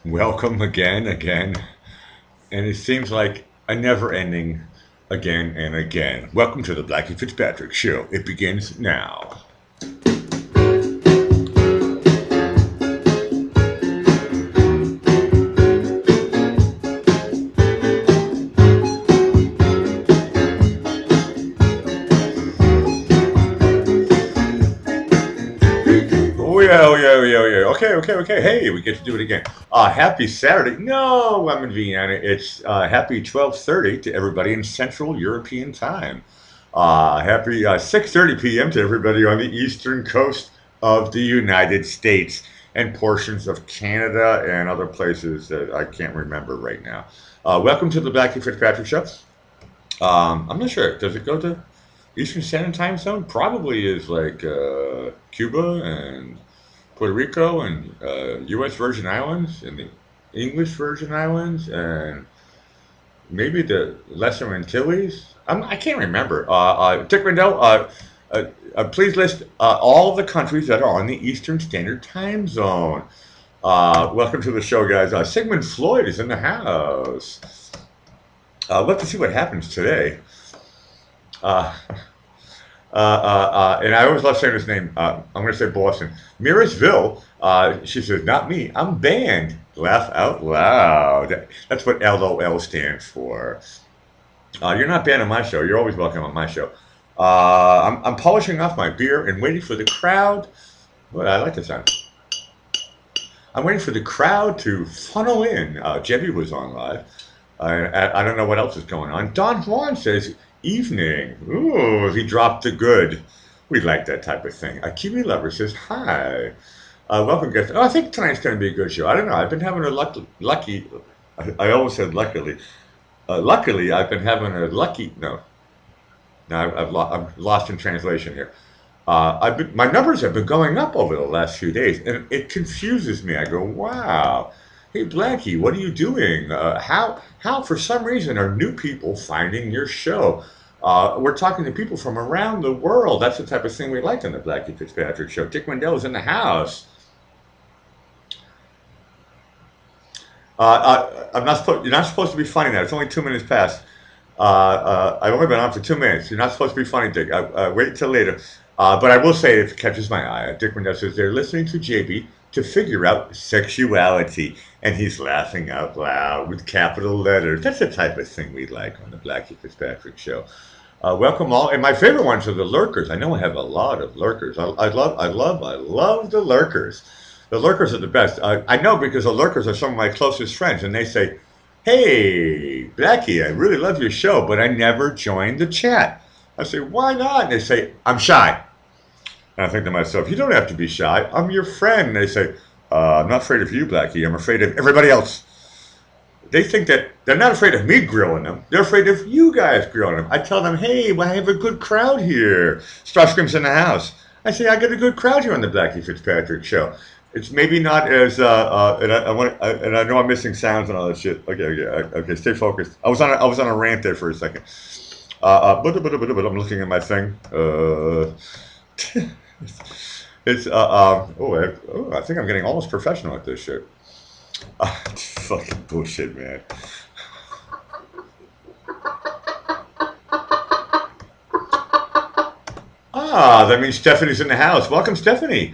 Welcome again, and it seems like a never-ending again and again. Welcome to the Blackie Fitzpatrick Show. It begins now. Oh yeah, oh yeah, oh yeah, oh yeah. Okay. Hey, we get to do it again. Happy Saturday. No, I'm in Vienna. It's happy 12:30 to everybody in Central European time. Happy 6:30 p.m. to everybody on the eastern coast of the United States and portions of Canada and other places that I can't remember right now. Welcome to the Blackie Fitzpatrick Show. I'm not sure. Does it go to Eastern Standard Time Zone? Probably is like Cuba and Puerto Rico and U.S. Virgin Islands and the English Virgin Islands and maybe the Lesser Antilles. I can't remember. Dick Rendell, please list all the countries that are on the Eastern Standard Time Zone. Welcome to the show, guys. Sigmund Floyd is in the house. Let's see what happens today. Uh, and I always love saying his name. I'm going to say Boston. Mirasville, she says, not me. I'm banned. Laugh out loud. That's what LOL stands for. You're not banned on my show. You're always welcome on my show. I'm polishing off my beer and waiting for the crowd. Well, I like the sound. I'm waiting for the crowd to funnel in. Jebby was on live. I don't know what else is going on. Don Juan says, evening. Ooh, he dropped the good. We like that type of thing. Kiwi Lover says, hi. Welcome, guests. Oh, I think tonight's going to be a good show. I don't know. I've been having a lucky I always said luckily. Luckily, I've been having a lucky, no. Now I'm lost in translation here. My numbers have been going up over the last few days, and it confuses me. I go, wow. Hey, Blackie, what are you doing? How, for some reason, are new people finding your show? We're talking to people from around the world. That's the type of thing we like on the Blackie Fitzpatrick Show. Dick Rendell is in the house. You're not supposed to be funny now. It's only 2 minutes past. I've only been on for 2 minutes. You're not supposed to be funny, Dick. Wait till later. But I will say, if it catches my eye, Dick Rendell says they're listening to JB to figure out sexuality. And he's laughing out loud with capital letters. That's the type of thing we like on the Blackie Fitzpatrick Show. Welcome all. And my favorite ones are the lurkers. I know I have a lot of lurkers. I love the lurkers. The lurkers are the best. I know because the lurkers are some of my closest friends. And they say, hey, Blackie, I really love your show, but I never joined the chat. I say, why not? And they say, I'm shy. And I think to myself, you don't have to be shy. I'm your friend. And they say, I'm not afraid of you, Blackie. I'm afraid of everybody else. They think that they're not afraid of me grilling them. They're afraid of you guys grilling them. I tell them, hey, well, I have a good crowd here. Starscream's in the house. I say, I got a good crowd here on the Blackie Fitzpatrick Show. It's maybe not as, and I know I'm missing sounds and all that shit. Okay, stay focused. I was on a rant there for a second. But I'm looking at my thing. It's I think I'm getting almost professional at this shit. It's fucking bullshit, man. That means Stephanie's in the house. Welcome, Stephanie.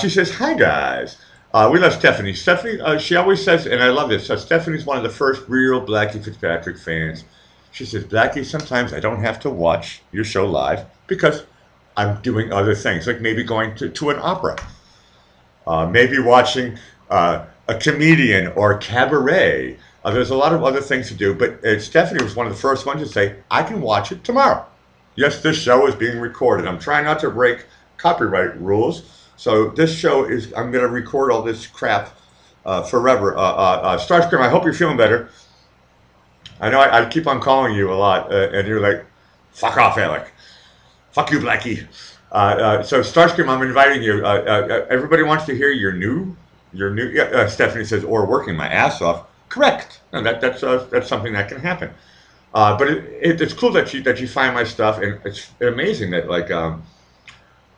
She says, hi, guys. We love Stephanie. Stephanie, she always says, and I love this, Stephanie's one of the first real Blackie Fitzpatrick fans. She says, Blackie, sometimes I don't have to watch your show live because I'm doing other things, like maybe going to an opera, maybe watching a comedian or cabaret. There's a lot of other things to do, but Stephanie was one of the first ones to say, I can watch it tomorrow. Yes, this show is being recorded. I'm trying not to break copyright rules, so this show is, I'm going to record all this crap forever. Starscream, I hope you're feeling better. I know I keep on calling you a lot, and you're like, fuck off, Alec. Fuck you, Blackie. So Starscream, I'm inviting you. Everybody wants to hear your new. Stephanie says, or working my ass off. Correct. No, that's something that can happen. But it's cool that you find my stuff, and it's amazing that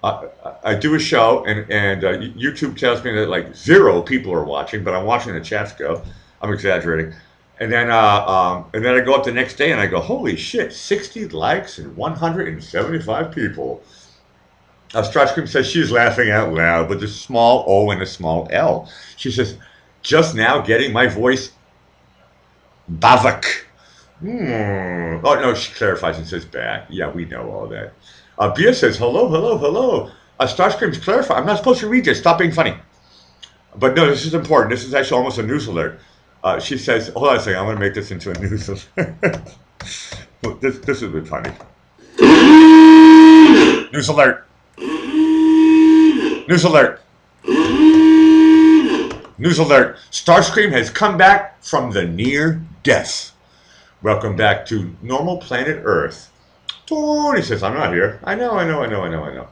I do a show, and YouTube tells me that like 0 people are watching, but I'm watching the chats go. I'm exaggerating. And then I go up the next day and I go, holy shit, 60 likes and 175 people. Starscream says she's laughing out loud with a small O and a small L. She says, just now getting my voice Bavak. Oh, no, she clarifies and says back. Yeah, we know all that. Bia says, hello, hello, hello. Starscream's clarifying. I'm not supposed to read this. Stop being funny. But no, this is important. This is actually almost a news alert. She says, hold on a second. I'm going to make this into a news alert. This has been funny. News alert. News alert. News alert. Starscream has come back from the near death. Welcome back to normal planet Earth. Tony says, I'm not here. I know.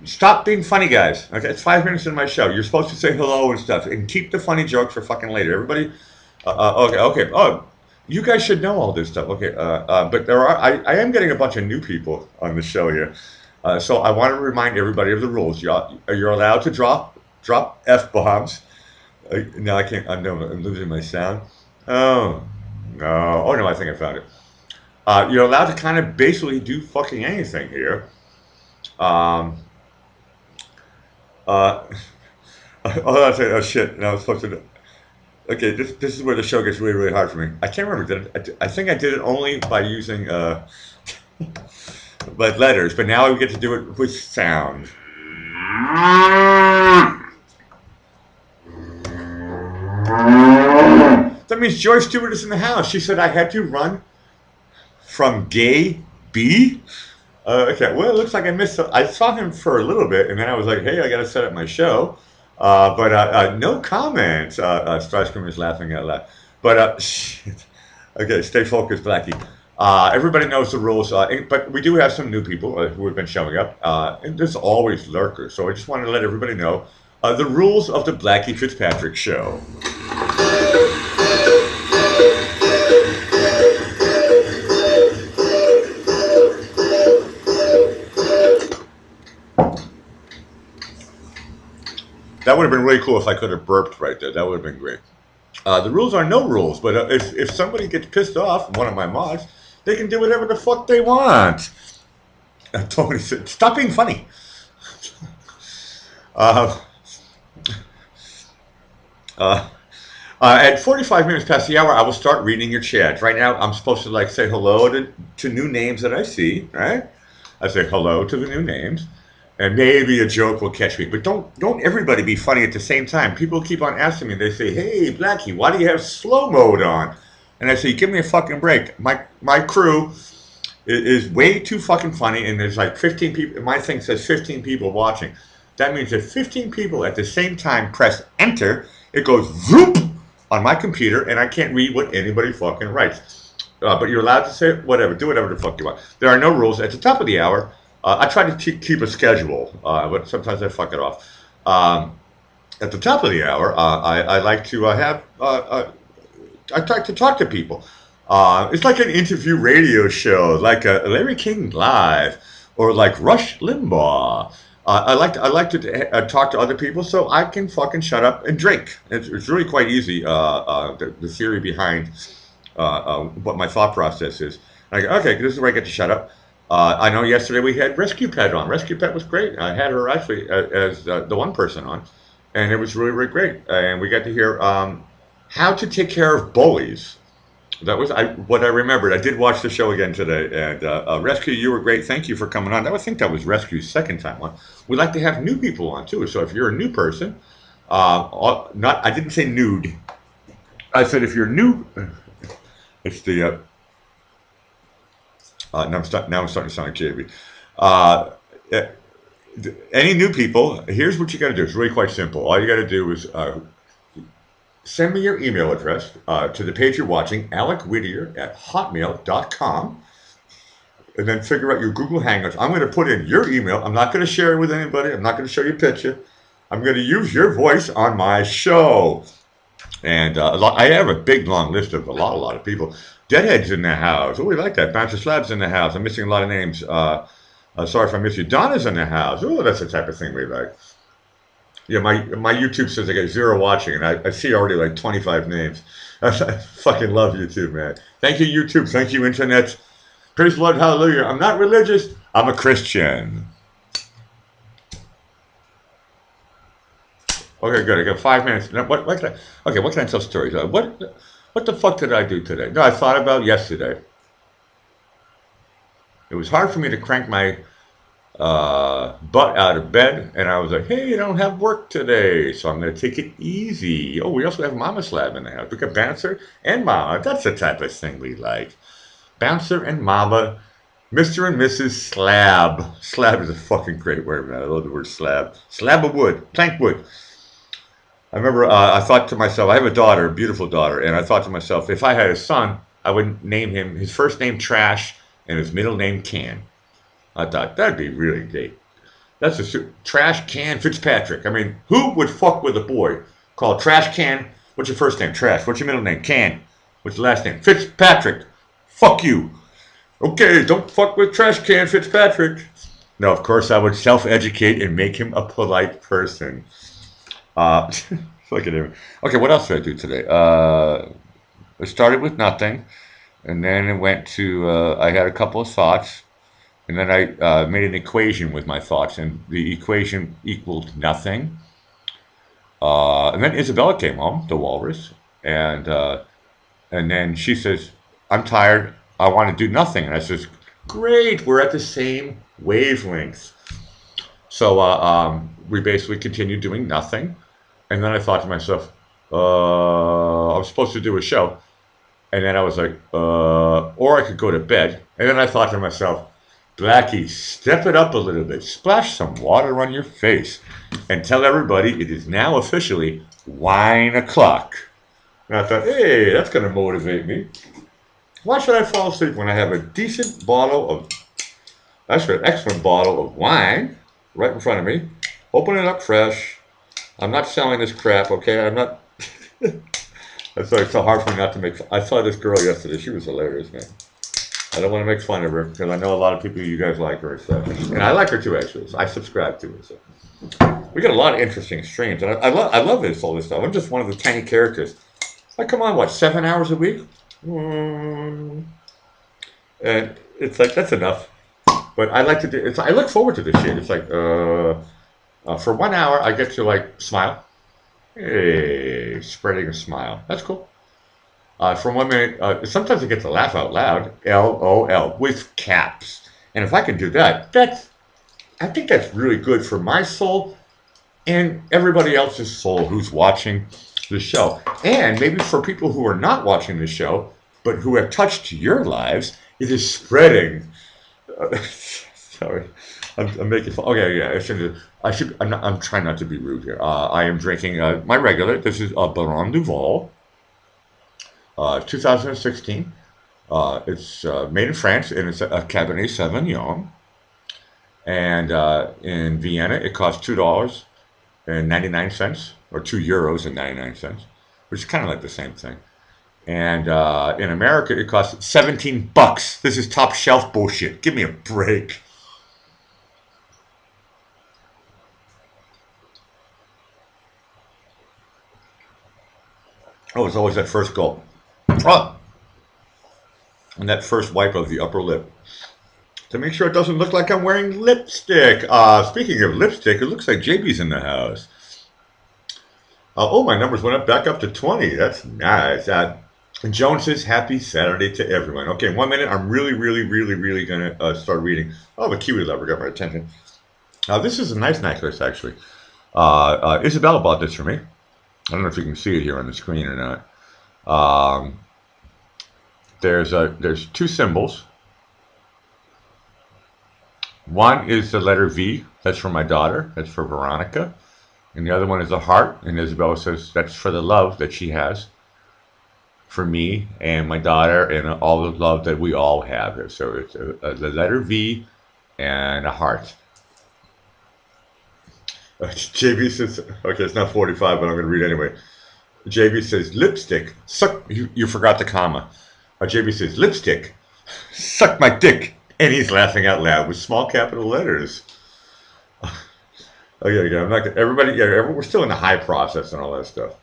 Stop being funny, guys. Okay, it's 5 minutes in my show. You're supposed to say hello and stuff, and keep the funny jokes for fucking later. Everybody, okay. Oh, you guys should know all this stuff. Okay, but I am getting a bunch of new people on the show here, so I want to remind everybody of the rules. You're allowed to drop F-bombs. No, I can't. I'm losing my sound. Oh no, I think I found it. You're allowed to kind of basically do fucking anything here. Oh, shit. No, I was supposed to. Okay, this is where the show gets really, really hard for me. I can't remember. I think I did it only by using like letters, but now we get to do it with sound. That means Joy Stewart is in the house. She said I had to run from gay B. Okay, well, it looks like I missed. I saw him for a little bit, and then I was like, "Hey, I got to set up my show." But no comments. Starscream is laughing out loud. But shit. Okay, stay focused, Blackie. Everybody knows the rules, but we do have some new people who have been showing up. And there's always lurkers, so I just wanted to let everybody know the rules of the Blackie Fitzpatrick show. That would have been really cool if I could have burped right there. That would have been great. The rules are no rules, but if somebody gets pissed off, one of my mods, they can do whatever the fuck they want. Tony said, stop being funny. At 45 minutes past the hour, I will start reading your chat. Right now, I'm supposed to like say hello to new names that I see, right? I say hello to the new names. And maybe a joke will catch me. But don't everybody be funny at the same time. People keep on asking me. They say, hey, Blackie, why do you have slow mode on? And I say, give me a fucking break. My crew is way too fucking funny. And there's like 15 people. My thing says 15 people watching. That means that 15 people at the same time press enter. It goes whoop on my computer. And I can't read what anybody fucking writes. But you're allowed to say whatever. Do whatever the fuck you want. There are no rules. At the top of the hour, I try to keep a schedule, but sometimes I fuck it off. At the top of the hour, I like to I like to talk to people. It's like an interview radio show, like Larry King Live, or like Rush Limbaugh. I like to talk to other people so I can fucking shut up and drink. It's really quite easy. The theory behind what my thought process is. I go, okay, this is where I get to shut up. I know yesterday we had Rescue Pet on. Rescue Pet was great. I had her actually as the one person on, and it was really, really great. And we got to hear how to take care of bullies. That was what I remembered. I did watch the show again today, and Rescue, you were great. Thank you for coming on. I think that was Rescue's second time on. We like to have new people on too. So if you're a new person, I didn't say nude. I said if you're new, it's the. Now I'm starting to sound like JB. Any new people, here's what you got to do. It's really quite simple. All you got to do is send me your email address to the page you're watching, alecwhittier@hotmail.com, and then figure out your Google Hangouts. I'm going to put in your email. I'm not going to share it with anybody. I'm not going to show you a picture. I'm going to use your voice on my show. And I have a big, long list of a lot of people. Deadhead's in the house. Oh, we like that. Bouncer Slab's in the house. I'm missing a lot of names. Sorry if I miss you. Donna's in the house. Oh, that's the type of thing we like. Yeah, my YouTube says I get 0 watching, and I see already like 25 names. I fucking love YouTube, man. Thank you, YouTube. Thank you, Internet. Praise the Lord, hallelujah. I'm not religious. I'm a Christian. Okay, good. I got 5 minutes. Now, what can I, okay, what can I tell stories? What the fuck did I do today? No, I thought about yesterday. It was hard for me to crank my butt out of bed, and I was like, hey, I don't have work today, so I'm going to take it easy. Oh, we also have Mama Slab in the house. We got Bouncer and Mama. That's the type of thing we like. Bouncer and Mama, Mr. and Mrs. Slab. Slab is a fucking great word, man. I love the word slab. Slab of wood, plank wood. I remember I thought to myself, I have a daughter, a beautiful daughter, and I thought to myself, if I had a son, I would name him, his first name Trash, and his middle name Can. I thought, that'd be really great. That's a Trash Can Fitzpatrick. I mean, who would fuck with a boy called Trash Can? What's your first name? Trash. What's your middle name? Can. What's your last name? Fitzpatrick. Fuck you. Okay, don't fuck with Trash Can Fitzpatrick. No, of course I would self-educate and make him a polite person. Look at him. Okay, what else did I do today? I started with nothing, and then it went to, I had a couple of thoughts, and then I made an equation with my thoughts, and the equation equaled nothing. And then Isabella came home, the walrus, and then she says, I'm tired, I want to do nothing. And I says, great, we're at the same wavelength. So we basically continued doing nothing. And then I thought to myself, I'm supposed to do a show. And then I was like, or I could go to bed. And then I thought to myself, Blackie, step it up a little bit. Splash some water on your face. And tell everybody it is now officially wine o'clock. And I thought, hey, that's going to motivate me. Why should I fall asleep when I have a decent bottle of, actually an excellent bottle of wine right in front of me? Open it up fresh. I'm not selling this crap, okay? I'm not. That's why it's so hard for me not to make fun. I saw this girl yesterday. She was hilarious, man. I don't want to make fun of her because I know a lot of people, you guys like her and stuff. And I like her too, actually. So I subscribe to her. So. We got a lot of interesting streams. And I love this, all this stuff. I'm just one of the tiny characters. Like, come on, what, 7 hours a week? And it's like, that's enough. But I like to do, I look forward to this shit. It's like, for 1 hour, I get to, like, smile. Hey, spreading a smile. That's cool. For 1 minute, sometimes I get to laugh out loud. LOL, with caps. And if I can do that, I think that's really good for my soul and everybody else's soul who's watching the show. And maybe for people who are not watching the show, but who have touched your lives, it is spreading. Sorry. I'm making fun. Okay, yeah, I'm trying not to be rude here. I am drinking my regular. This is a Baron Duval, 2016. It's made in France, and it's a Cabernet Sauvignon. And in Vienna, it costs $2.99, or €2.99, which is kind of like the same thing. And in America, it costs $17. This is top shelf bullshit. Give me a break. Oh, it's always that first gulp. Oh, and that first wipe of the upper lip. To make sure it doesn't look like I'm wearing lipstick. Speaking of lipstick, it looks like JB's in the house. Oh, my numbers went back up to 20. That's nice. Joan says, happy Saturday to everyone. Okay, in 1 minute, I'm really going to start reading. Oh, the kiwi lover got my attention. This is a nice necklace, actually. Isabella bought this for me. I don't know if you can see it here on the screen or not. There's two symbols. One is the letter V. That's for my daughter. That's for Veronica. And the other one is a heart. And Isabella says that's for the love that she has for me and my daughter and all the love that we all have. So it's the letter V and a heart. JB says, okay, it's not 45, but I'm going to read anyway. JB says, lipstick, suck, you forgot the comma. JB says, lipstick, suck my dick. And he's laughing out loud with small capital letters. Oh yeah, I'm not gonna, everybody. Yeah, we're still in the high process and all that stuff.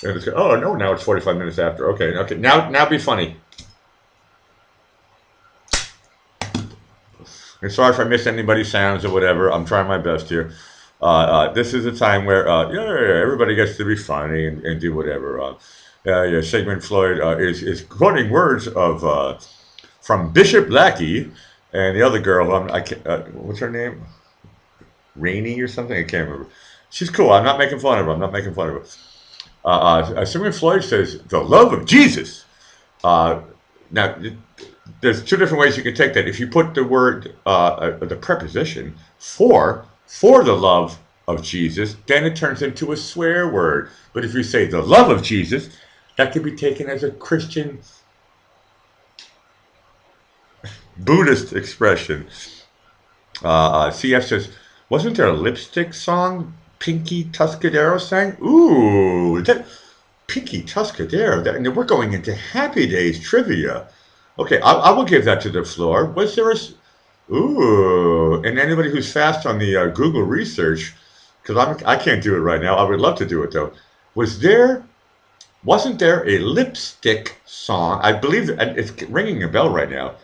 And it's, oh no, now it's 45 minutes after. Okay, now be funny. And sorry if I missed anybody's sounds or whatever. I'm trying my best here. This is a time where everybody gets to be funny and do whatever. Sigmund Freud is quoting words of from Bishop Blackie and the other girl. What's her name? Rainey or something? I can't remember. She's cool. I'm not making fun of her. Sigmund Freud says the love of Jesus. Now, there's two different ways you can take that. If you put the word, the preposition for the love of Jesus, then it turns into a swear word. But if you say the love of Jesus, that can be taken as a Christian Buddhist expression. CF says, wasn't there a lipstick song Pinky Tuscadero sang? Ooh, that Pinky Tuscadero. And we're going into Happy Days trivia. Okay, I will give that to the floor. Was there a... Ooh, and anybody who's fast on the Google research, because I can't do it right now. I would love to do it, though. Wasn't there a lipstick song? I believe it's ringing a bell right now,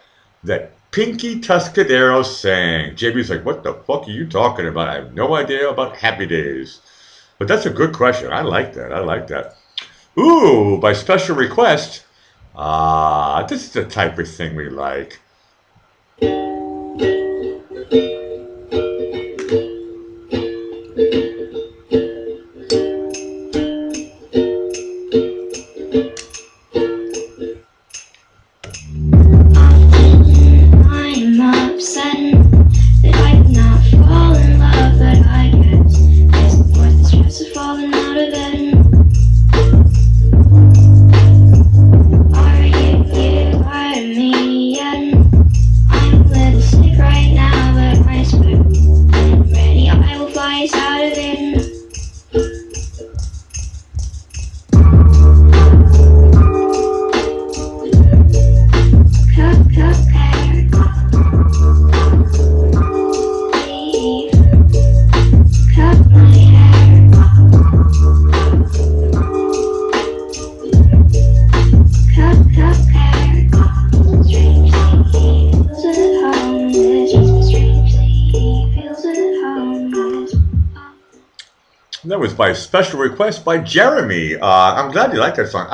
that Pinky Tuscadero sang. JB's like, what the fuck are you talking about? I have no idea about Happy Days. But that's a good question. I like that. Ooh, by special request. This is the type of thing we like. That was by special request by Jeremy. I'm glad you like that song.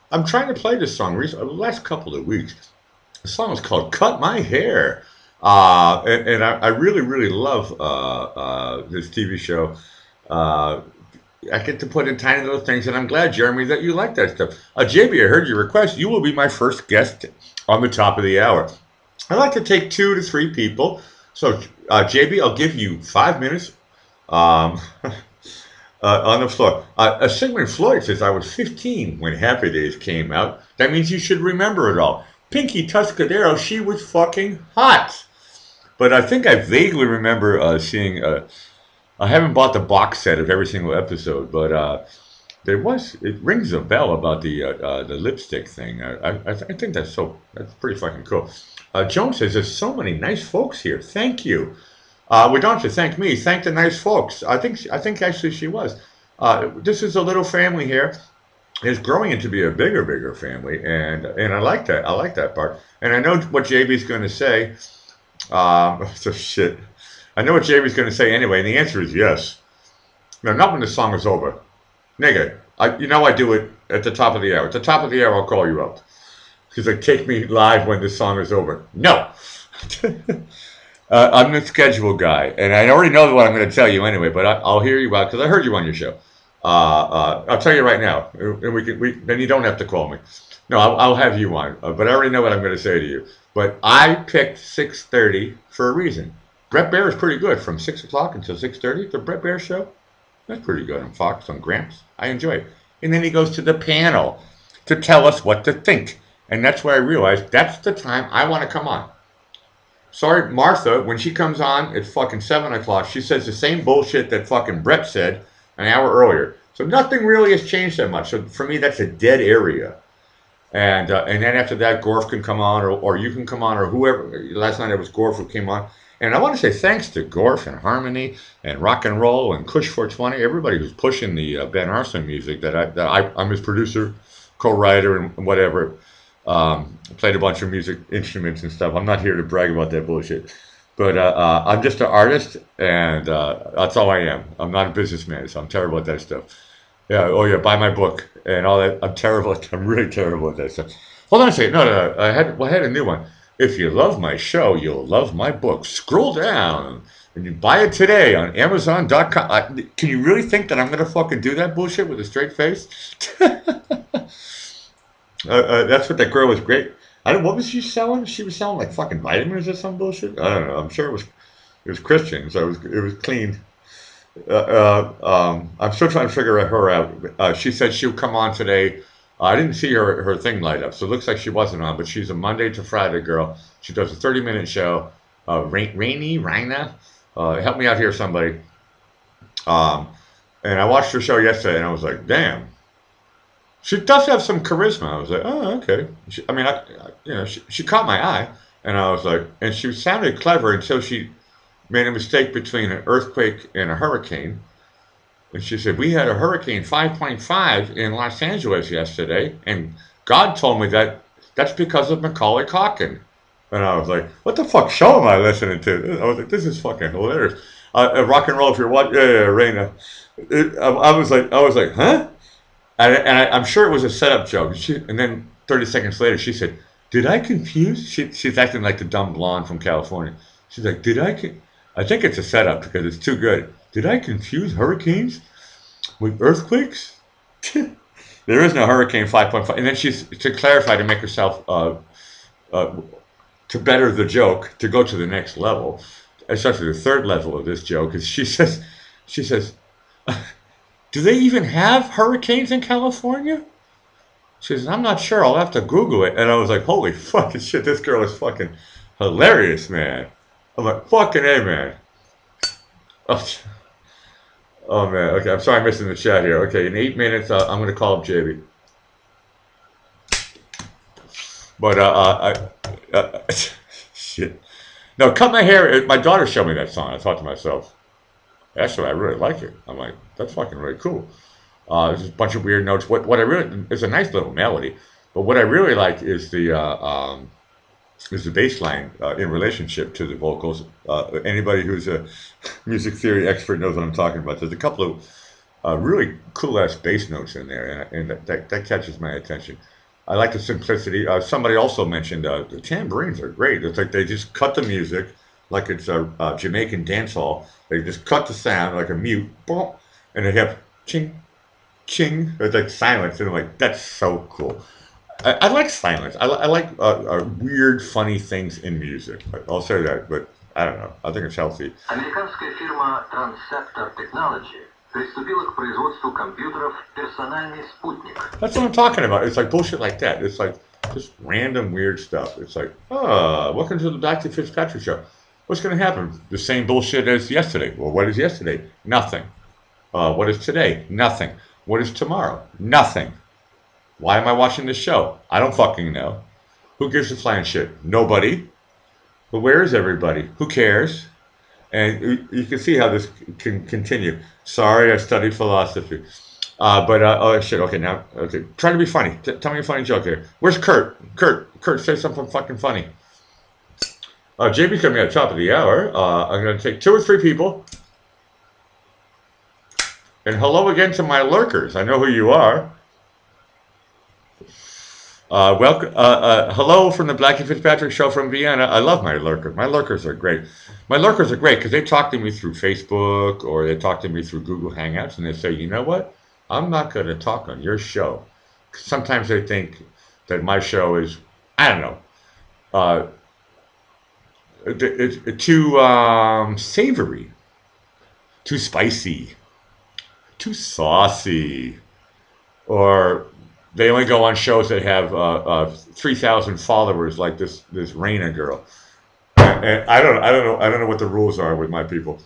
I'm trying to play this song the last couple of weeks. The song is called Cut My Hair. And I really, really love this TV show. I get to put in tiny little things, and I'm glad, Jeremy, that you like that stuff. JB, I heard your request. You will be my first guest on the top of the hour. I like to take 2 to 3 people. So, JB, I'll give you 5 minutes. On the floor. Sigmund Freud says, I was 15 when Happy Days came out. That means you should remember it all. Pinky Tuscadero, she was fucking hot. But I think I vaguely remember seeing, I haven't bought the box set of every single episode, but it rings a bell about the lipstick thing. I think that's pretty fucking cool. Joan says, there's so many nice folks here. Thank you. We don't have to thank me. Thank the nice folks. I think actually she was. This is a little family here. It's growing into be a bigger family, and I like that. I like that part. And I know what JB's going to say. So shit. I know what JB's going to say anyway, and the answer is yes. No, not when the song is over. Nigga, I do it at the top of the hour. At the top of the hour, I'll call you up. Because they take me live when the song is over. No. I'm the schedule guy, and I already know what I'm going to tell you anyway, but I'll hear you out, because I heard you on your show. I'll tell you right now, and then you don't have to call me. No, I'll have you on, but I already know what I'm going to say to you. But I picked 6:30 for a reason. Brett Baer is pretty good, from 6 o'clock until 6:30, the Brett Baer show. That's pretty good on Fox, on Gramps. I enjoy it. And then he goes to the panel to tell us what to think. And that's where I realized that's the time I want to come on. Sorry, Martha, when she comes on at fucking 7 o'clock, she says the same bullshit that fucking Brett said an hour earlier. So nothing really has changed that much. So for me, that's a dead area. And then after that, Gorf can come on, or you can come on, or whoever. Last night it was Gorf who came on. And I want to say thanks to Gorf and Harmony and Rock and Roll and Kush 420, everybody who's pushing the Ben Arson music. I'm his producer, co-writer, and whatever. Played a bunch of music instruments and stuff. I'm not here to brag about that bullshit, but I'm just an artist, and that's all I am. I'm not a businessman, so I'm terrible at that stuff. Yeah, oh yeah, buy my book and all that. I'm terrible. I'm really terrible at that stuff. Hold on a second. No. I had a new one. If you love my show, you'll love my book. Scroll down and you buy it today on Amazon.com. Can you really think that I'm gonna fucking do that bullshit with a straight face? That's what that girl was great. I don't. What was she selling? She was selling like fucking vitamins or some bullshit. I don't know. I'm sure it was Christian, so it was clean. I'm still trying to figure her out. She said she would come on today. I didn't see her thing light up, so it looks like she wasn't on. But she's a Monday to Friday girl. She does a 30-minute show. Raina, help me out here, somebody. Um, and I watched her show yesterday, and I was like, damn, she does have some charisma. I was like, oh, okay. She caught my eye, and I was like, and she sounded clever until she made a mistake between an earthquake and a hurricane. And she said, we had a hurricane 5.5 in Los Angeles yesterday, and God told me that's because of Macaulay Culkin. And I was like, what the fuck show am I listening to? I was like, this is fucking hilarious. Rock and roll, if you're watching, yeah, Raina. I was like, huh? I'm sure it was a setup joke. And then 30 seconds later, she said, did I confuse? She's acting like the dumb blonde from California. She's like, I think it's a setup because it's too good. Did I confuse hurricanes with earthquakes? There is no hurricane 5.5. And then she's, to clarify, to make herself, to better the joke, to go to the next level, especially the third level of this joke, is she says, do they even have hurricanes in California? She says, I'm not sure. I'll have to Google it. And I was like, holy fucking shit, this girl is fucking hilarious, man. I'm like, fucking A, man. Oh, oh man. Okay, I'm sorry I'm missing the chat here. Okay, in 8 minutes, I'm going to call up JB. But, shit. No, Cut My Hair, my daughter showed me that song. I thought to myself, actually, I really like it. I'm like, that's fucking really cool. There's a bunch of weird notes. What I really, it's a nice little melody, but what I really like is the bass line in relationship to the vocals. Anybody who's a music theory expert knows what I'm talking about. There's a couple of really cool ass bass notes in there, and that catches my attention. I like the simplicity. Somebody also mentioned the tambourines are great. It's like they just cut the music like it's a Jamaican dance hall. They just cut the sound like a mute, boom, and they have ching, ching. It's like silence, and I'm like, that's so cool. I like silence. I like weird, funny things in music. I'll say that, but I don't know. I think it's healthy. Американская фирма Transceptor Technology приступила к производству компьютеров «Персональный спутник». That's what I'm talking about. It's like bullshit like that. It's like just random weird stuff. It's like, welcome to the Blackie Fitzpatrick show. What's going to happen? The same bullshit as yesterday. Well, what is yesterday? Nothing. What is today? Nothing. What is tomorrow? Nothing. Why am I watching this show? I don't fucking know. Who gives a flying shit? Nobody. But where is everybody? Who cares? And you can see how this can continue. Sorry, I studied philosophy. Oh shit, okay, now, okay. Try to be funny. Tell me a funny joke here. Where's Kurt? Kurt, say something fucking funny. JB's coming at the top of the hour. I'm going to take 2 or 3 people. And hello again to my lurkers. I know who you are. Welcome. Hello from the Blackie Fitzpatrick show from Vienna. I love my lurkers. My lurkers are great. My lurkers are great because they talk to me through Facebook or they talk to me through Google Hangouts and they say, you know what? I'm not going to talk on your show. Sometimes they think that my show is, I don't know, it's too savory, too spicy, too saucy, or they only go on shows that have 3,000 followers, like this Raina girl. And I don't know what the rules are with my people.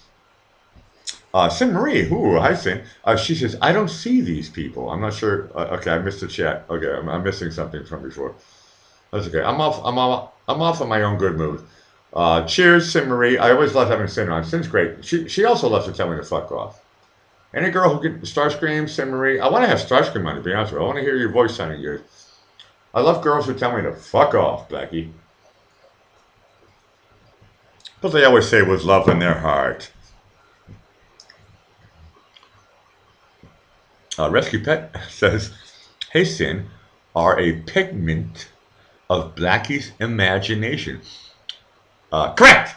Sin Marie, ooh, hi Sin. She says, I don't see these people. I'm not sure. Okay, I missed the chat. Okay, I'm missing something from before. That's okay. I'm off on my own good mood. Cheers, Sin Marie. I always love having Sin on. Sin's great. She also loves to tell me to fuck off. Any girl who can Starscream, Sin Marie. I want to have Starscream on, to be honest with you. I want to hear your voice sounding good. I love girls who tell me to fuck off, Blackie. But they always say with love in their heart. Rescue Pet says, hey Sin, are a pigment of Blackie's imagination. Correct!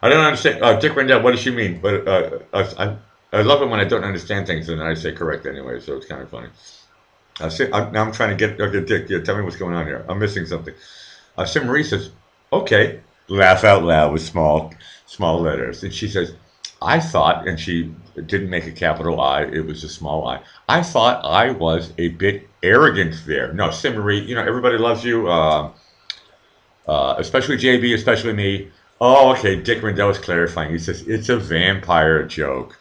I don't understand. Dick Rendell, what does she mean? But I love it when I don't understand things and then I say correct anyway, so it's kind of funny. Now I'm trying to get, okay, Dick, yeah, tell me what's going on here. I'm missing something. Sim Marie says, okay, laugh out loud with small letters. And she says, I thought, and she didn't make a capital I, it was a small I. I thought I was a bit arrogant there. No, Sim Marie, you know, everybody loves you, especially JB, especially me. Oh, okay, Dick Rendell was clarifying. He says, it's a vampire joke.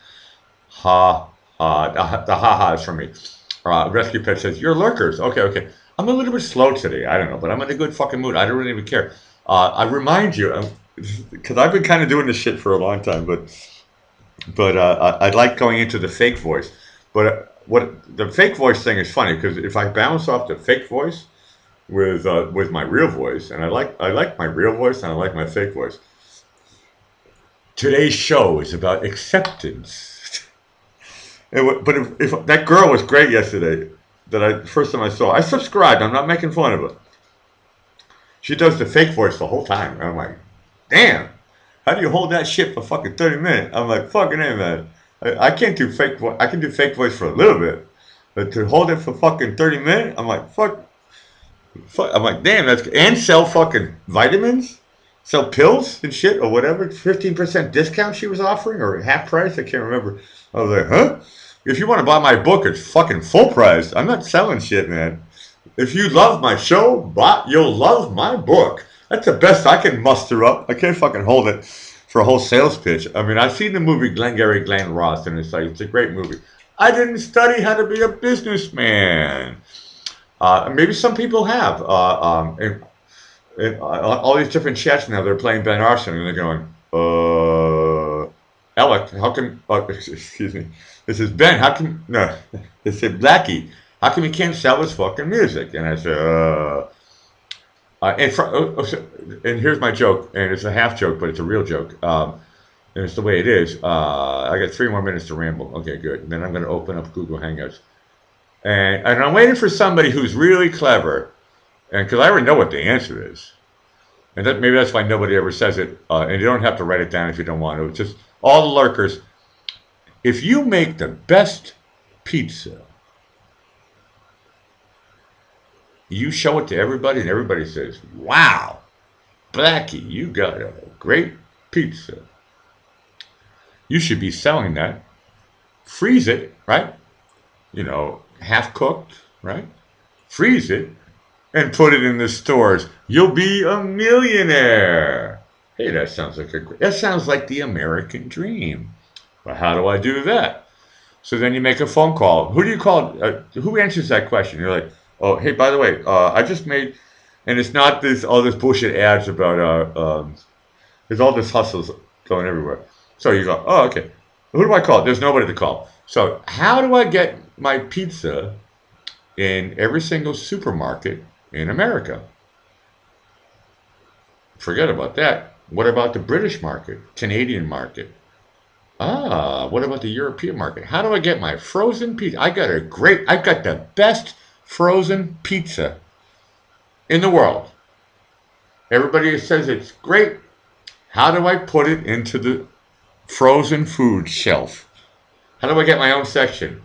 Ha, ha, the ha-ha is from me. Rescue Pet says, you're lurkers. Okay. I'm a little bit slow today. I don't know, but I'm in a good fucking mood. I don't really even care. I remind you, because I've been kind of doing this shit for a long time, but I like going into the fake voice. But what the fake voice thing is funny because if I bounce off the fake voice with my real voice, and I like my real voice and I like my fake voice. Today's show is about acceptance. But if that girl was great yesterday, first time I saw, I subscribed. I'm not making fun of her. She does the fake voice the whole time. And I'm like, damn, how do you hold that shit for fucking 30 minutes? I'm like, fucking A, man. I can't do fake voice. I can do fake voice for a little bit. But to hold it for fucking 30 minutes, I'm like, fuck. I'm like, damn, and sell fucking vitamins? Sell pills and shit or whatever? 15% discount she was offering or half price? I can't remember. I was like, huh? If you want to buy my book, it's fucking full price. I'm not selling shit, man. If you love my show, you'll love my book. That's the best I can muster up. I can't fucking hold it for a whole sales pitch. I mean, I've seen the movie Glengarry Glen Ross, and it's a great movie. I didn't study how to be a businessman. Maybe some people have. And all these different chats now, they're playing Ben Arson, and they're going, Alec, how can, excuse me, this is Ben, how can, no, they said, Blackie, how come you can't sell his fucking music? And I said, and here's my joke, and it's a half joke, but it's a real joke, and it's the way it is. I got 3 more minutes to ramble. Okay, good. And then I'm going to open up Google Hangouts. And I'm waiting for somebody who's really clever, and because I already know what the answer is. And maybe that's why nobody ever says it, and you don't have to write it down if you don't want to. It's just all the lurkers. If you make the best pizza, you show it to everybody, and everybody says, wow, Blackie, you got a great pizza. You should be selling that. Freeze it, right? You know, half cooked, right? Freeze it and put it in the stores. You'll be a millionaire. Hey, that sounds like the American dream. But how do I do that? So then you make a phone call. Who do you call? Who answers that question? You're like, oh, hey, by the way, I just made, and it's not all this bullshit ads about, there's all this hustles going everywhere. So you go, oh, okay. Who do I call? There's nobody to call. So how do I get my pizza in every single supermarket in America? Forget about that. What about the British market, Canadian market? What about the European market? How do I get my frozen pizza? I got the best frozen pizza in the world. Everybody says it's great. How do I put it into the frozen food shelf? How do I get my own section?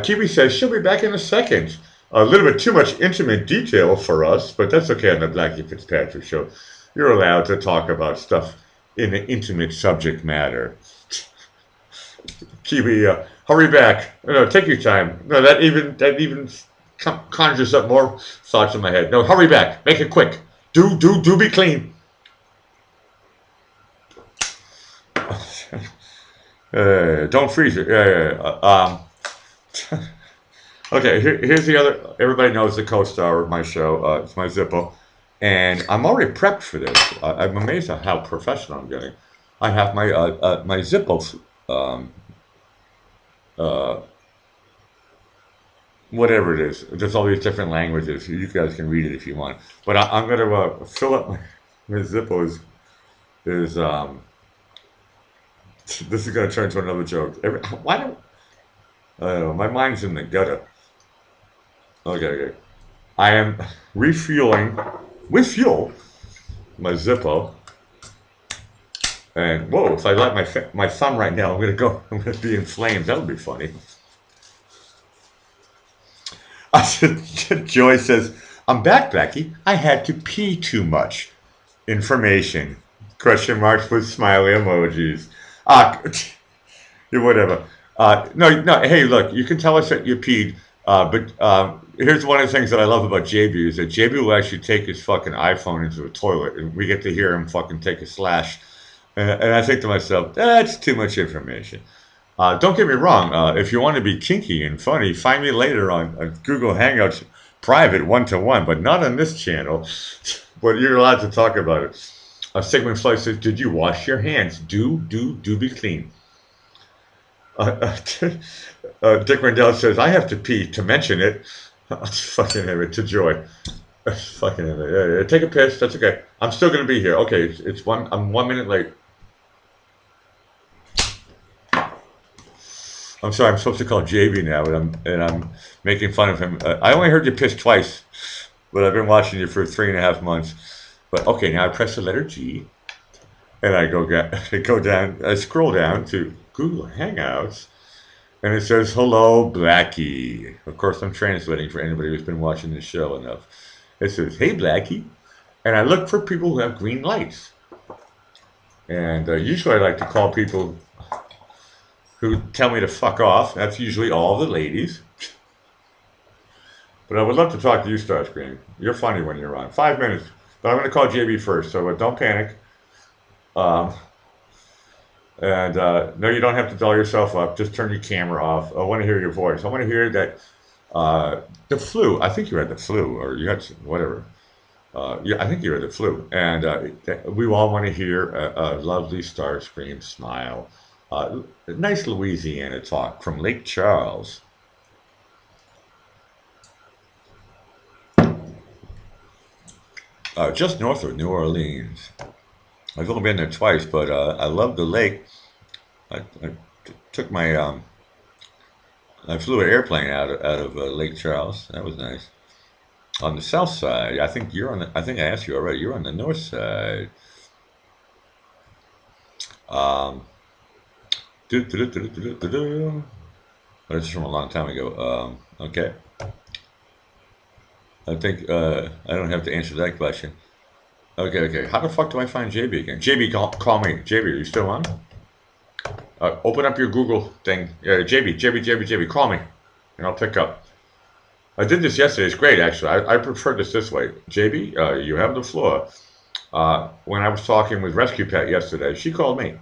Kiwi says she'll be back in a second. A little bit too much intimate detail for us, but that's okay on the Blackie Fitzpatrick show. You're allowed to talk about stuff in an intimate subject matter. Kiwi, hurry back. No, take your time. No, that even conjures up more thoughts in my head. No, hurry back. Make it quick. Do be clean. Don't freeze it. Okay, here's the other. Everybody knows the co-star of my show. It's my Zippo. And I'm already prepped for this. I'm amazed at how professional I'm getting. I have my Zippo, um, uh, whatever it is. There's all these different languages. You guys can read it if you want. But I'm going to fill up my Zippo is this is going to turn into another joke. Why don't I don't know, my mind's in the gutter. Okay. I am refueling with fuel my Zippo. And whoa, if I light my thumb right now, I'm gonna be in flames. That would be funny. Joy says, "I'm back, Blackie. I had to pee too much. Information. Question marks with smiley emojis. Ah, whatever. No. Hey, look, you can tell us that you peed, but here's one of the things that I love about JB is that JB will actually take his fucking iPhone into the toilet, and we get to hear him fucking take a slash. And I think to myself, that's too much information. Don't get me wrong. If you want to be kinky and funny, find me later on Google Hangouts, private one-to-one, but not on this channel. But you're allowed to talk about it. Sigmund Fly says, "Did you wash your hands? Do be clean." Dick Rendell says, "I have to pee to mention it." Fucking him it to Joy. Fucking him it. Yeah, take a piss. That's okay. I'm still gonna be here. Okay, I'm 1 minute late. I'm sorry. I'm supposed to call JB now, and I'm making fun of him. I only heard you piss twice, but I've been watching you for 3.5 months. But okay, now I press the letter G, and I go down. I scroll down to Google Hangouts, and it says, "Hello, Blackie." Of course, I'm translating for anybody who's been watching this show enough. It says, "Hey, Blackie," and I look for people who have green lights. And usually I like to call people who tell me to fuck off. That's usually all the ladies. But I would love to talk to you, Starscream. You're funny when you're on. 5 minutes. But I'm going to call JB first, so don't panic. No, you don't have to doll yourself up. Just turn your camera off. I want to hear your voice. I want to hear that the flu. I think you had the flu, or you had whatever. Yeah, I think you had the flu. And we all want to hear a lovely Starscream smile. Nice Louisiana talk from Lake Charles. Just north of New Orleans. I've only been there twice, but I love the lake. I took my I flew an airplane out of Lake Charles. That was nice. On the south side, I think you're on the. I think I asked you already. You're on the north side. That's from a long time ago. Okay. I think I don't have to answer that question. Okay. How the fuck do I find JB again? JB, call me. JB, are you still on? Open up your Google thing. Yeah, JB, call me, and I'll pick up. I did this yesterday. It's great, actually. I prefer this way. JB, you have the floor. When I was talking with Rescue Pet yesterday, she called me.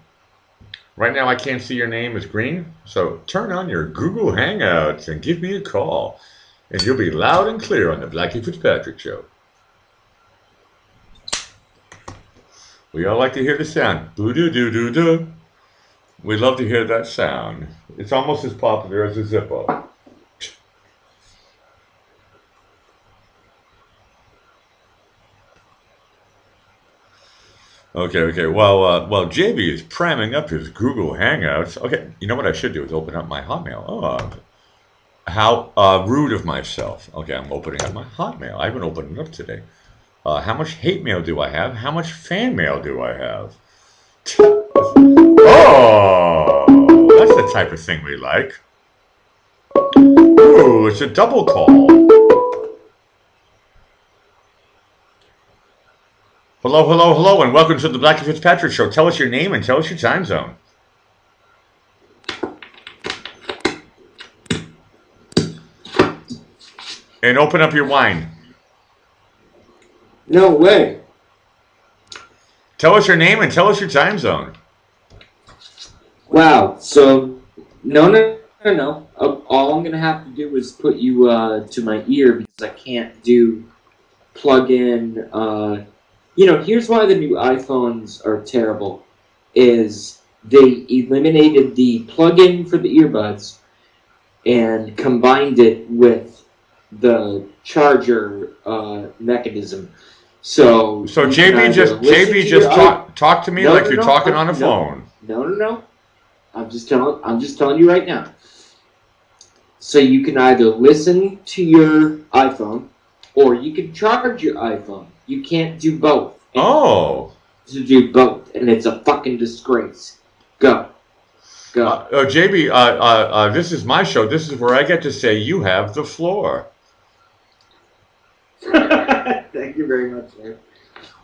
Right now, I can't see your name as green, so turn on your Google Hangouts and give me a call, and you'll be loud and clear on the Blackie Fitzpatrick Show. We all like to hear the sound. Boo-doo-doo-doo-doo. We love to hear that sound. It's almost as popular as a Zippo. Okay. Well, JB is priming up his Google Hangouts. Okay, you know what I should do is open up my Hotmail. Oh, how rude of myself. Okay, I'm opening up my Hotmail. I haven't opened it up today. How much hate mail do I have? How much fan mail do I have? Oh, that's the type of thing we like. Ooh, it's a double call. Hello, and welcome to the Blackie Fitzpatrick Show. Tell us your name and tell us your time zone. And open up your wine. No way. Tell us your name and tell us your time zone. Wow. So, no. All I'm gonna have to do is put you to my ear because I can't do plug-in. Here's why the new iPhones are terrible: is they eliminated the plug-in for the earbuds and combined it with the charger mechanism. So JB just talk to me like you're talking on the phone. No. I'm just telling you right now. So you can either listen to your iPhone or you can charge your iPhone. You can't do both. Oh. To do both, and it's a fucking disgrace. Go. JB, this is my show. This is where I get to say you have the floor. Thank you very much, sir.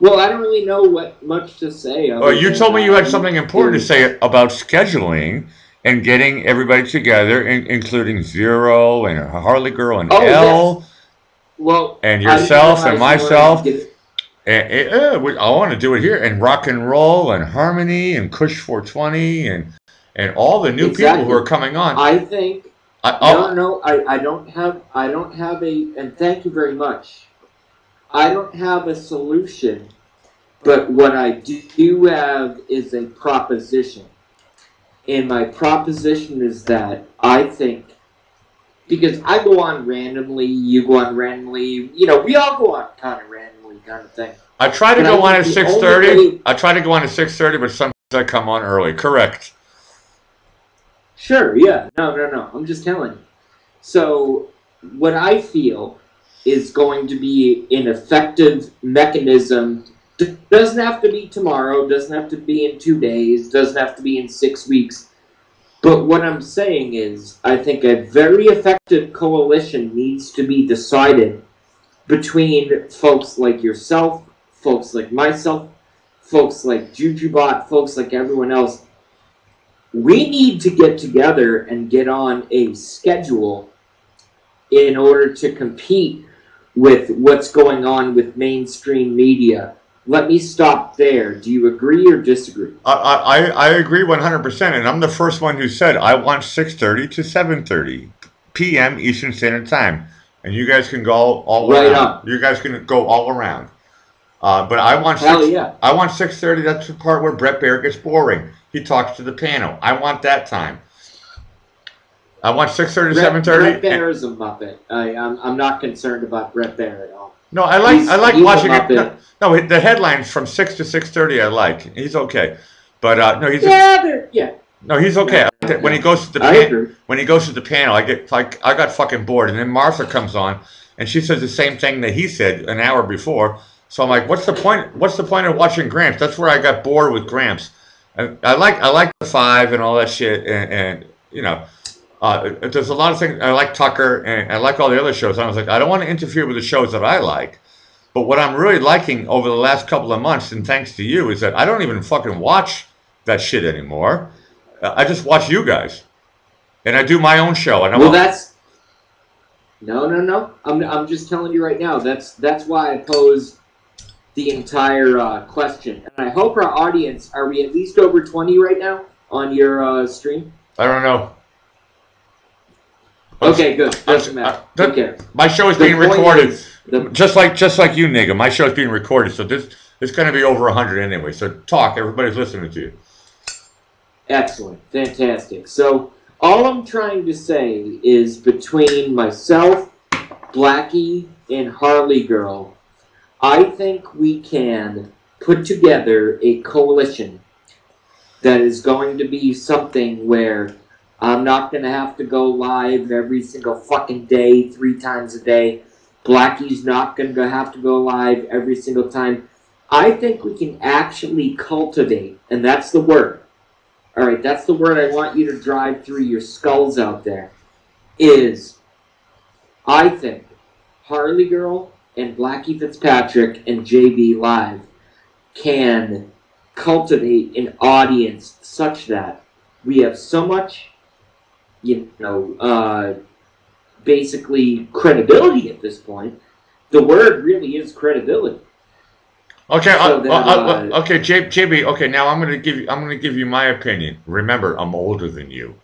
Well, I don't really know what much to say. You told me you had something important to say about scheduling and getting everybody together, including Zero and Harley Girl and L. Yes. Well, and yourself and myself. I want to do it here, and rock and roll and harmony and Kush 420 and all the new people who are coming on. I think I don't have and thank you very much. I don't have a solution, but what I do have is a proposition. And my proposition is that I think, because I go on randomly, you go on randomly, we all go on kind of randomly kind of thing. I try to go on at 6:30. I try to go on at 6:30, but sometimes I come on early. Correct. Sure, yeah. No. I'm just telling you. So, what I feel is going to be an effective mechanism. Doesn't have to be tomorrow, doesn't have to be in 2 days, doesn't have to be in 6 weeks. But what I'm saying is, I think a very effective coalition needs to be decided between folks like yourself, folks like myself, folks like JujuBot, folks like everyone else. We need to get together and get on a schedule in order to compete with what's going on with mainstream media. Let me stop there. Do you agree or disagree? I agree 100%, and I'm the first one who said I want 6:30 to 7:30 p.m. Eastern Standard Time, and you guys can go all right around. On. You guys can go all around. But I want I want 6:30. That's the part where Brett Baer gets boring. He talks to the panel. I want that time. I want 6:30 to 7:30. Brett Baer is a muppet. I'm not concerned about Brett Baer at all. No, I like watching it. No, the headlines from 6 to 6:30 I like. He's okay, but no, he's No, he's okay. When he goes to the panel, I got fucking bored, and then Martha comes on, and she says the same thing that he said an hour before. So I'm like, what's the point? What's the point of watching Gramps? That's where I got bored with Gramps. I like the Five and all that shit, and there's a lot of things. I like Tucker, and I like all the other shows. And I was like, I don't want to interfere with the shows that I like. But what I'm really liking over the last couple of months, and thanks to you, is that I don't even fucking watch that shit anymore. I just watch you guys, and I do my own show. And no. I'm just telling you right now. That's why I posed the entire question, and I hope our audience. Are we at least over 20 right now on your stream? I don't know. Okay, good. Doesn't matter. Okay. My show is being recorded. Just like you, nigga. My show is being recorded, so it's going to be over 100 anyway. So talk. Everybody's listening to you. Excellent. Fantastic. So all I'm trying to say is between myself, Blackie, and Harley Girl, I think we can put together a coalition that is going to be something where I'm not going to have to go live every single fucking day, 3 times a day. Blackie's not going to have to go live every single time. I think we can actually cultivate, and that's the word. All right, that's the word I want you to drive through your skulls out there, is I think Harley Girl and Blackie Fitzpatrick and JB Live can cultivate an audience such that we have so much, basically credibility at this point. The word really is credibility. Okay, so that okay, JB. Okay, now I'm gonna give you my opinion. Remember, I'm older than you.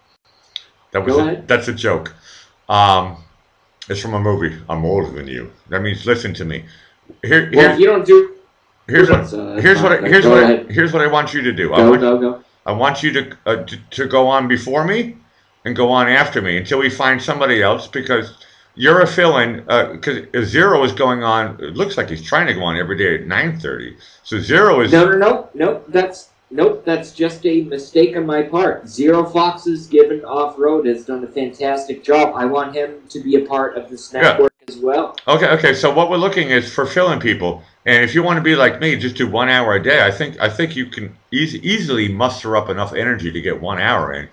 go ahead. That's a joke. Um, it's from a movie. I'm older than you. That means listen to me. Here, Well, if here's you don't do here's it, what so that's fine. But here's go what ahead. here's what I want you to do. Go. I want you to go on before me and go on after me until we find somebody else because you're a fill-in. Because Zero is going on. It looks like he's trying to go on every day at 9:30. So Zero is No. That's just a mistake on my part. Zero Foxes given off road has done a fantastic job. I want him to be a part of this yeah. network as well. Okay. So what we're looking is for filling people, and if you want to be like me, just do 1 hour a day. I think you can easily muster up enough energy to get 1 hour in.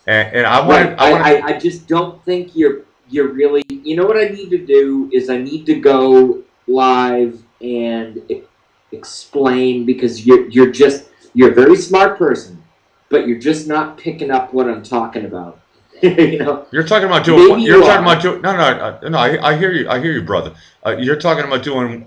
And Right. I want I just don't think you're really. You know what I need to do is I need to go live and explain because you're a very smart person, but you're just not picking up what I'm talking about. You know, You're talking about doing. maybe You're you talking are. about doing. No. I hear you. I hear you, brother. You're talking about doing.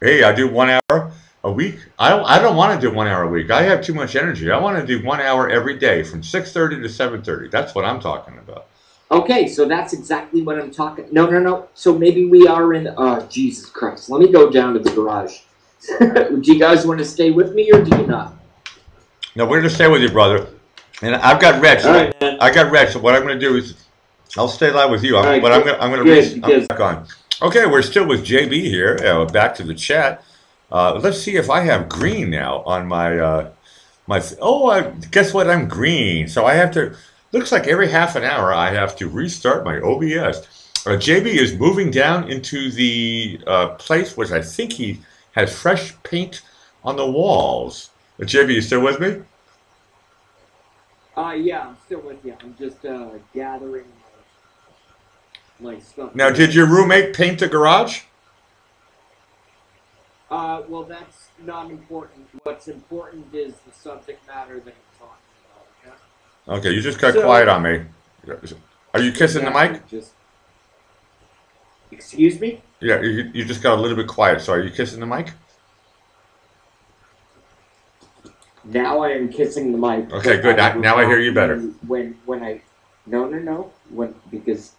Hey, I do 1 hour a week. I don't want to do 1 hour a week. I have too much energy. I want to do 1 hour every day from 6:30 to 7:30. That's what I'm talking about. Okay, so that's exactly what I'm talking. No. So maybe we are in. Jesus Christ! Let me go down to the garage. Do you guys want to stay with me or do you not? No, we're gonna stay with you, brother. And I've got Reg. All right, man. I got Reg. So what I'm gonna do is I'll stay live with you. All right, But good. I'm gonna Good I'm because back on. Okay, we're still with JB here. Back to the chat. Let's see if I have green now on my guess what? I'm green. So I have to. Looks like every half an hour I have to restart my OBS. JB is moving down into the place which I think he has fresh paint on the walls. JB, you still with me? yeah, I'm still with you. I'm just gathering my stuff. Now, did your roommate paint the garage? Well, that's not important. What's important is the subject matter that I'm talking about. Okay, you just got So, quiet on me. Are you kissing the exactly, mic? just excuse me. Yeah, you just got a little bit quiet. So are you kissing the mic? Now I am kissing the mic. Okay, good. Now I hear you better. When I no when because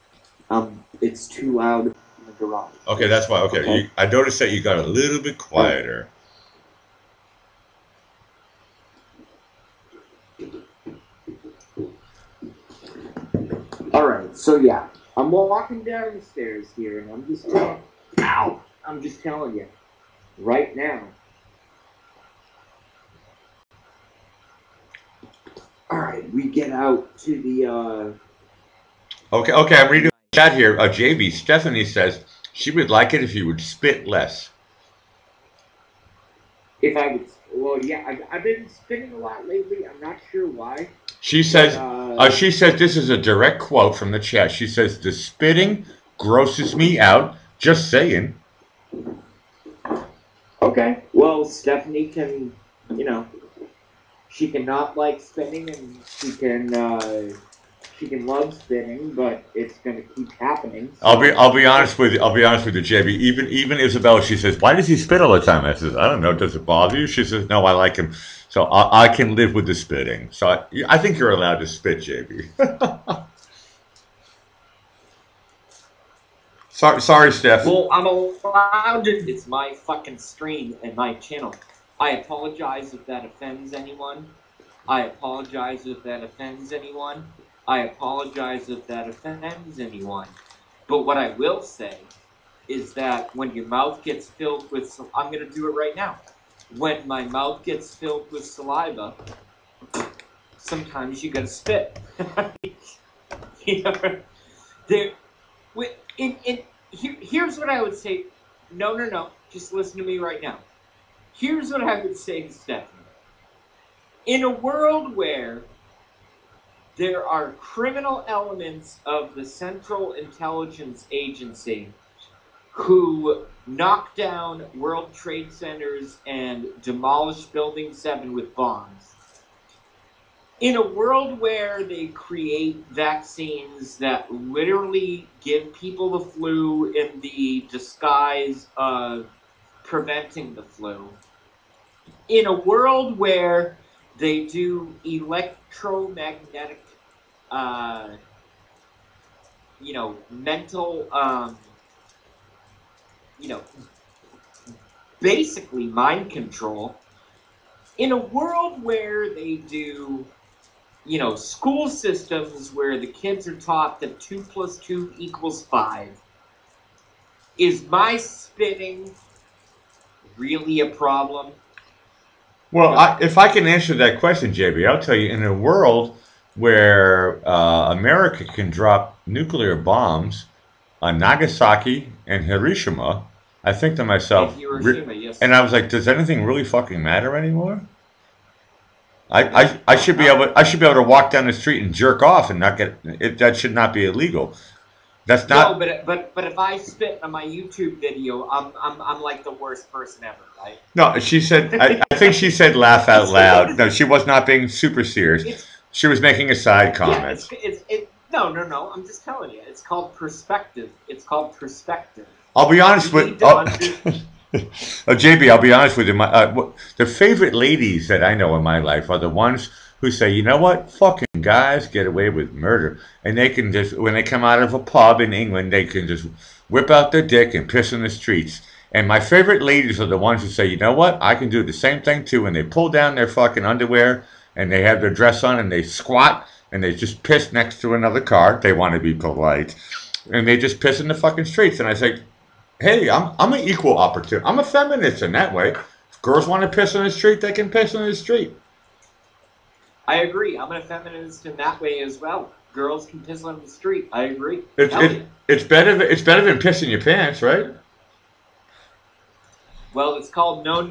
it's too loud in the garage. Okay, that's why. Okay, Okay. I noticed that you got a little bit quieter. All right. So yeah, I'm walking down the stairs here, and I'm just telling you right now. All right, we get out to the. Okay, I'm reading the chat here. JB, Stephanie says she would like it if you would spit less. If I would, well, yeah, I've been spinning a lot lately. I'm not sure why. She But, says, this is a direct quote from the chat. She says, the spitting grosses me out. Just saying. Okay. Well, Stephanie can, you know, she can not like spinning and she can love spinning, but it's gonna keep happening. So. I'll be honest with you. I'll be honest with you, JB. Even Isabel, she says, why does he spit all the time? I says, I don't know. Does it bother you? She says, no, I like him. So I can live with the spitting. So I think you're allowed to spit, JB. Sorry, Steph. Well, I'm allowed to. It's my fucking stream and my channel. I apologize if that offends anyone. I apologize if that offends anyone. I apologize if that offends anyone. But what I will say is that when your mouth gets filled with, I'm going to do it right now. When my mouth gets filled with saliva, sometimes you got to spit. You know, here's what I would say. No. Just listen to me right now. Here's what I would say to Stephanie. In a world where there are criminal elements of the Central Intelligence Agency who knock down World Trade Centers and demolish Building 7 with bombs. In a world where they create vaccines that literally give people the flu in the disguise of preventing the flu, in a world where they do electromagnetic, mental, basically mind control, in a world where they do, school systems where the kids are taught that 2 + 2 = 5, is my spitting really a problem? Well, if I can answer that question, JB, I'll tell you. In a world where America can drop nuclear bombs on Nagasaki and Hiroshima, I think to And myself, Hiroshima, yes. and I was like, does anything really fucking matter anymore? No, I should be no. able to walk down the street and jerk off and not get it. That should not be illegal. That's No, not. but if I spit on my YouTube video, I'm like the worst person ever, right? No, she said. I think she said laugh out loud. No, she was not being super serious. It's She was making a side yeah, comment. no. I'm just telling you, it's called perspective. It's called perspective. I'll be honest You with. need to JB, I'll be honest with you. The favorite ladies that I know in my life are the ones who say, you know what, fucking guys get away with murder, and they can just, when they come out of a pub in England, they can just whip out their dick and piss in the streets. And my favorite ladies are the ones who say, you know what, I can do the same thing too. And they pull down their fucking underwear and they have their dress on and they squat and they just piss next to another car. They want to be polite, and they just piss in the fucking streets. And I say, hey, I'm an equal opportunity. I'm a feminist in that way. If girls want to piss in the street, they can piss in the street. I agree. I'm a feminist in that way as well. Girls can piss on the street. I agree. It's Hell yeah. it's better than pissing your pants, right? Well, it's called no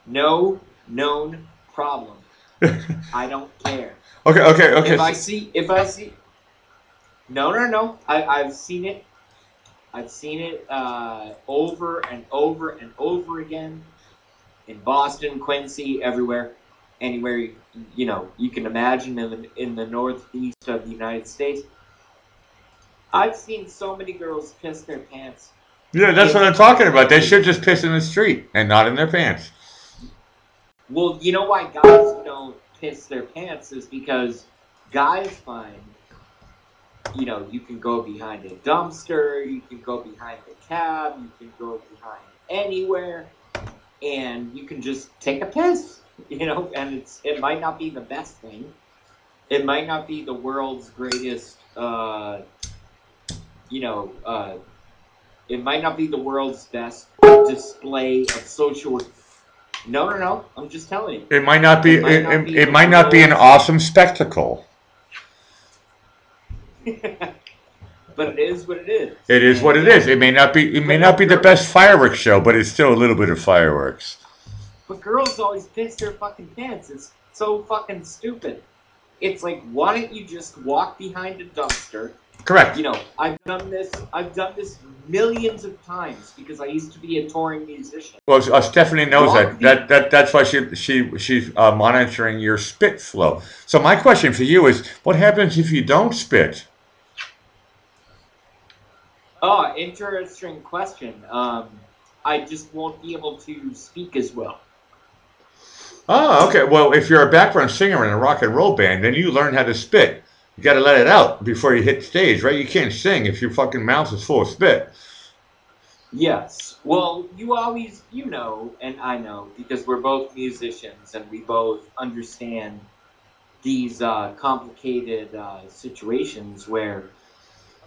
known problem. I don't care. Okay. If I see, no. I've seen it. I've seen it over and over and over again in Boston, Quincy, everywhere, anywhere you can imagine in the northeast of the United States. I've seen so many girls piss their pants. Yeah, that's what I'm talking about. They should just piss in the street and not in their pants. Well, you know why guys don't piss their pants is because guys find, you can go behind a dumpster, you can go behind a cab, you can go behind anywhere, and you can just take a piss, and it might not be the best thing. It might not be the world's greatest, it might not be the world's best display of social. No. I'm just telling you. It might not be. It might not be an awesome spectacle. But it is what it is. It is what it is. It may not be. It may not be the best fireworks show, but it's still a little bit of fireworks. But girls always piss their fucking pants. It's so fucking stupid. It's like, why don't you just walk behind a dumpster? Correct. I've done this millions of times because I used to be a touring musician. Well, Stephanie knows that's why she's monitoring your spit flow. So my question for you is, what happens if you don't spit? Oh, interesting question. I just won't be able to speak as well. Oh, okay. Well, if you're a background singer in a rock and roll band, then you learn how to spit. You got to let it out before you hit stage, right? You can't sing if your fucking mouth is full of spit. Yes. Well, you always, and I know, because we're both musicians and we both understand these complicated situations where,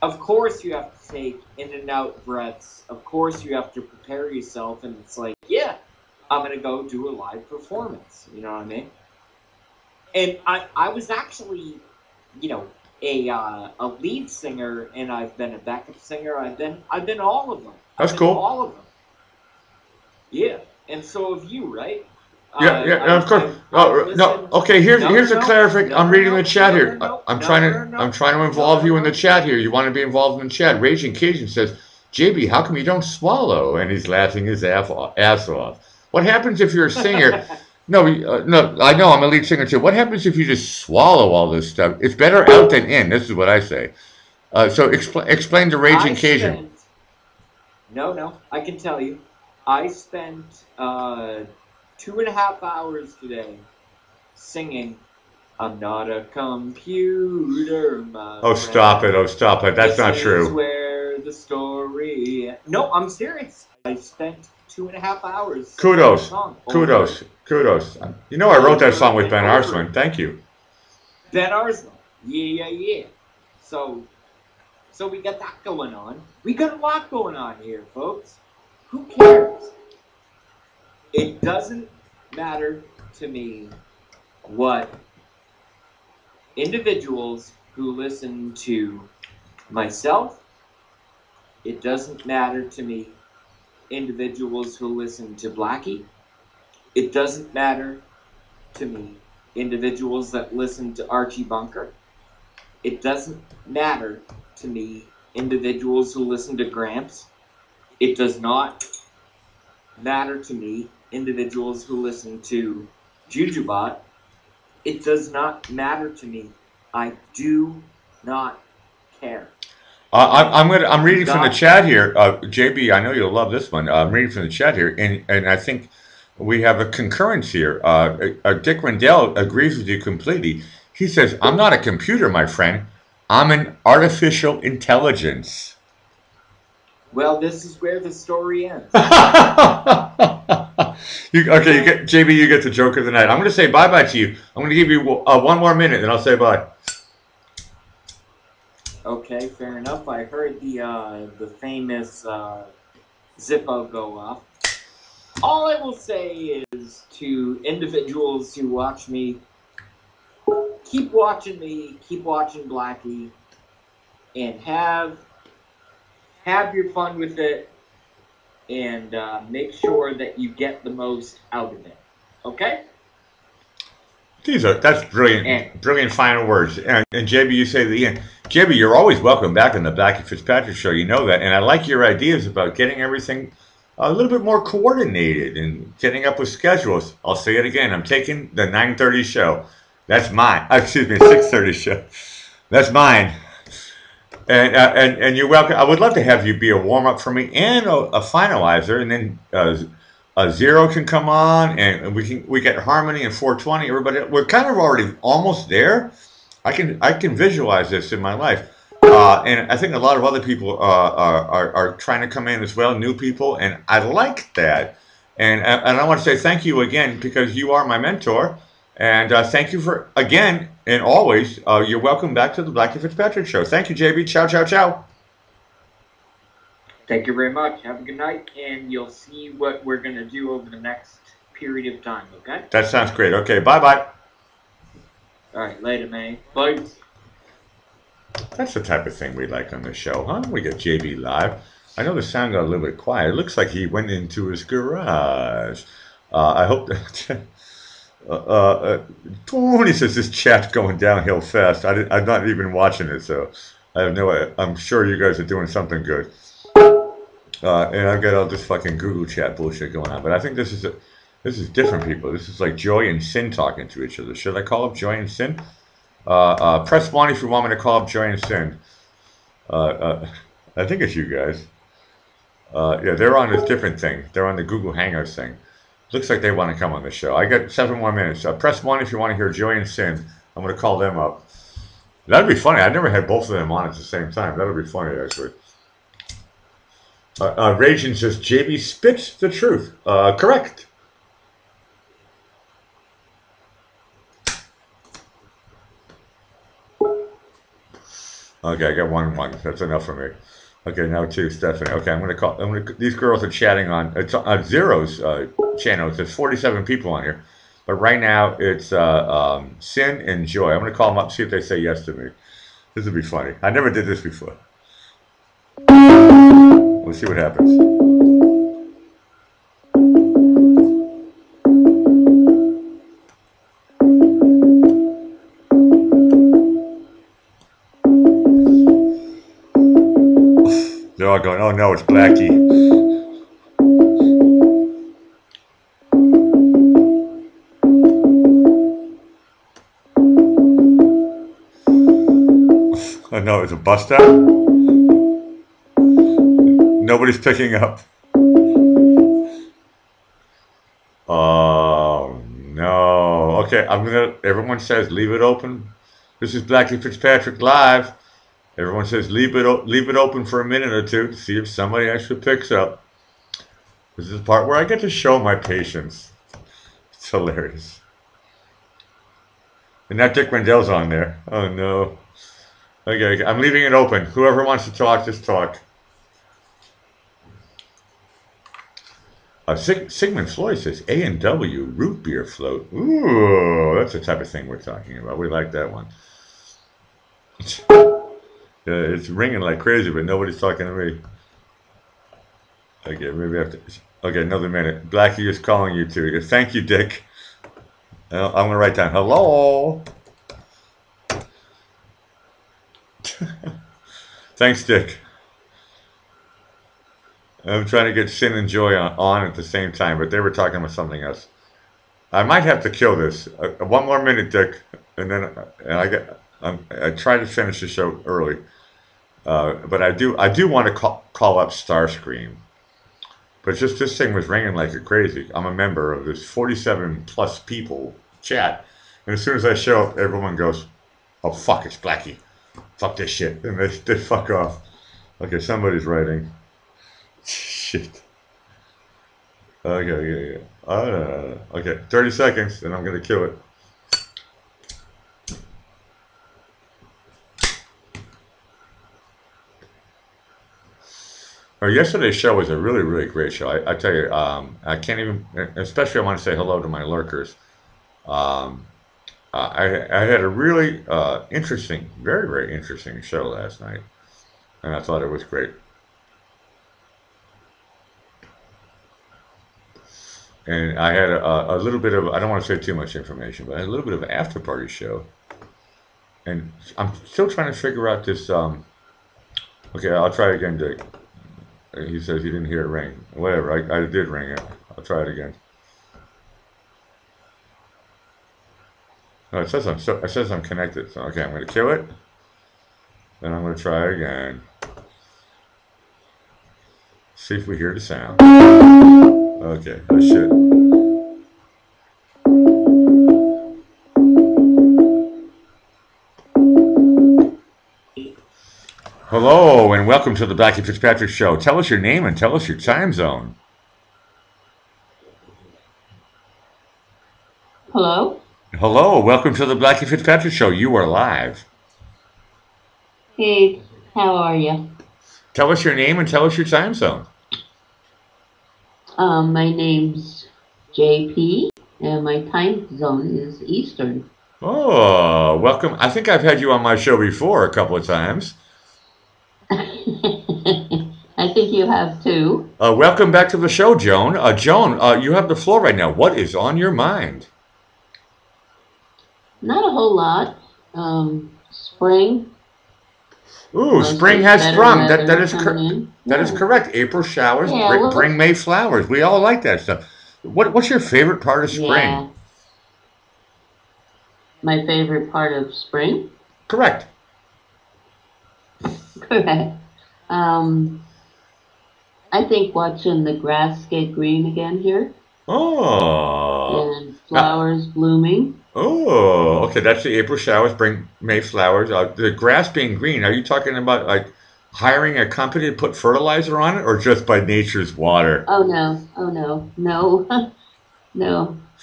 of course, you have to take in and out breaths. Of course, you have to prepare yourself. And it's like, yeah, I'm going to go do a live performance. You know what I mean? And I was actually, a lead singer, and I've been a backup singer. I've been all of them. That's cool. All of them. Yeah, and so have you, right? Yeah, of course. No, okay. Here's a clarification. I'm reading the chat here. I'm trying to involve you in the chat here. You want to be involved in the chat? Raging Cajun says, JB, how come you don't swallow? And he's laughing his ass off. What happens if you're a singer? No, I know I'm a lead singer too. What happens if you just swallow all this stuff? It's better out than in. This is what I say. So explain to Raging Cajun. No, I can tell you. I spent 2.5 hours today singing, I'm not a computer, my Oh, stop it. friend. Oh, stop it. That's not This is true. where the story... No, I'm serious. I spent 2.5 hours singing that Kudos. song. Kudos. Kudos. You know I wrote that song with Ben over Arslan. Thank you. Ben Arslan. Yeah. So we got that going on. We got a lot going on here, folks. Who cares? It doesn't matter to me what individuals who listen to myself, it doesn't matter to me individuals who listen to Blackie, it doesn't matter to me individuals that listen to Archie Bunker, it doesn't matter to me individuals who listen to Gramps, it does not matter to me individuals who listen to Jujubot, it does not matter to me. I do not care. I'm reading from the chat here, JB. I know you'll love this one. I'm reading from the chat here, and I think we have a concurrence here. Dick Rendell agrees with you completely. He says, "I'm not a computer, my friend. I'm an artificial intelligence." Well, this is where the story ends. You get JB. You get the joke of the night. I'm going to say bye bye to you. I'm going to give you one more minute, then I'll say bye. Okay, fair enough. I heard the famous Zippo go off. All I will say is to individuals who watch me, keep watching Blackie, and have your fun with it, and make sure that you get the most out of it. Okay? That's brilliant final words. And JB, you say the end. JB, you're always welcome back on the Blackie Fitzpatrick show. You know that, and I like your ideas about getting everything a little bit more coordinated and getting up with schedules. I'll say it again. I'm taking the 9:30 show. That's mine. Excuse me, 6:30 show. That's mine. And you're welcome. I would love to have you be a warm up for me and a finalizer, and then Zero can come on, and we get Harmony and 420. Everybody, we're kind of already almost there. I can visualize this in my life, and I think a lot of other people are trying to come in as well, new people, and I like that. And I want to say thank you again because you are my mentor, and thank you for again and always. You're welcome back to the Blackie Fitzpatrick show. Thank you, JB. Ciao, ciao, ciao. Thank you very much. Have a good night, and you'll see what we're going to do over the next period of time, okay? That sounds great. Okay, bye-bye. All right, later, man. Bye. That's the type of thing we like on the show, huh? We get JB live. I know the sound got a little bit quiet. It looks like he went into his garage. I hope that... Tony says this chat's going downhill fast. I'm not even watching it, so I have no idea. I'm sure you guys are doing something good. And I've got all this fucking Google chat bullshit going on. But I think this is different people. This is like Joy and Sin talking to each other. Should I call up Joy and Sin? Press 1 if you want me to call up Joy and Sin. I think it's you guys. Yeah, they're on this different thing. They're on the Google Hangouts thing. Looks like they want to come on the show. I got 7 more minutes. Press 1 if you want to hear Joy and Sin. I'm going to call them up. That'd be funny. I never had both of them on at the same time. That would be funny, actually. Raging says, JB spits the truth. Correct. Okay, I got one. That's enough for me. Okay, now 2, Stephanie. Okay, I'm gonna call. These girls are chatting on. It's on Zero's channel. There's 47 people on here, but right now it's Sin and Joy. I'm gonna call them up, see if they say yes to me. This would be funny. I never did this before. We'll see what happens. They're all going, oh no, it's Blackie. Oh no, it's a bus stop? Nobody's picking up. Okay, everyone says leave it open. This is Blackie Fitzpatrick live. Everyone says leave it open for a minute or two to see if somebody actually picks up. This is the part where I get to show my patience. It's hilarious. And now Dick Rendell's on there. Oh no. Okay, I'm leaving it open. Whoever wants to talk, just talk. Sigmund Floyd says A&W root beer float. Ooh, that's the type of thing we're talking about. We like that one. It's ringing like crazy, but nobody's talking to me. Okay, maybe I have to. Okay, another minute. Blackie is calling you too. Thank you, Dick. I'm going to write down hello. Thanks, Dick. I'm trying to get Sin and Joy on at the same time, but they were talking about something else. I might have to kill this. One more minute, Dick, and then I try to finish the show early. But I do want to call up Starscream. But just this thing was ringing like crazy. I'm a member of this 47 plus people chat, and as soon as I show up, everyone goes, "Oh fuck, it's Blackie. Fuck this shit," and they fuck off. Okay, somebody's writing. Shit. Okay, yeah. Okay, 30 seconds, and I'm gonna kill it. Yesterday's show was a really, really great show. I tell you, I can't even, especially I want to say hello to my lurkers. I had a really interesting, very, very interesting show last night, and I thought it was great. And I had a little bit of, I don't want to say too much information, but I had a little bit of an after party show. And I'm still trying to figure out this, okay, I'll try it again, Dick. He says he didn't hear it ring. Whatever, I did ring it. I'll try it again. No, it says I'm connected. So, okay, I'm going to kill it. Then I'm going to try again. See if we hear the sound. Okay, I should. Hello, and welcome to the Blackie Fitzpatrick Show. Tell us your name and tell us your time zone. Hello? Hello, welcome to the Blackie Fitzpatrick Show. You are live. Hey, how are you? Tell us your name and tell us your time zone. My name's JP, and my time zone is Eastern. Oh, welcome. I think I've had you on my show before a couple of times. I think you have too. Welcome back to the show, Joan. Joan, you have the floor right now. What is on your mind? Not a whole lot. Spring. Ooh, spring has sprung. That is is correct. April showers Yeah, bring May flowers. We all like that stuff. What's your favorite part of spring? Yeah. My favorite part of spring? Correct. Correct. I think watching the grass get green again here. Oh. And flowers blooming. Oh, okay. That's the April showers bring May flowers. The grass being green. Are you talking about like hiring a company to put fertilizer on it, or just by nature's water? Oh no! No.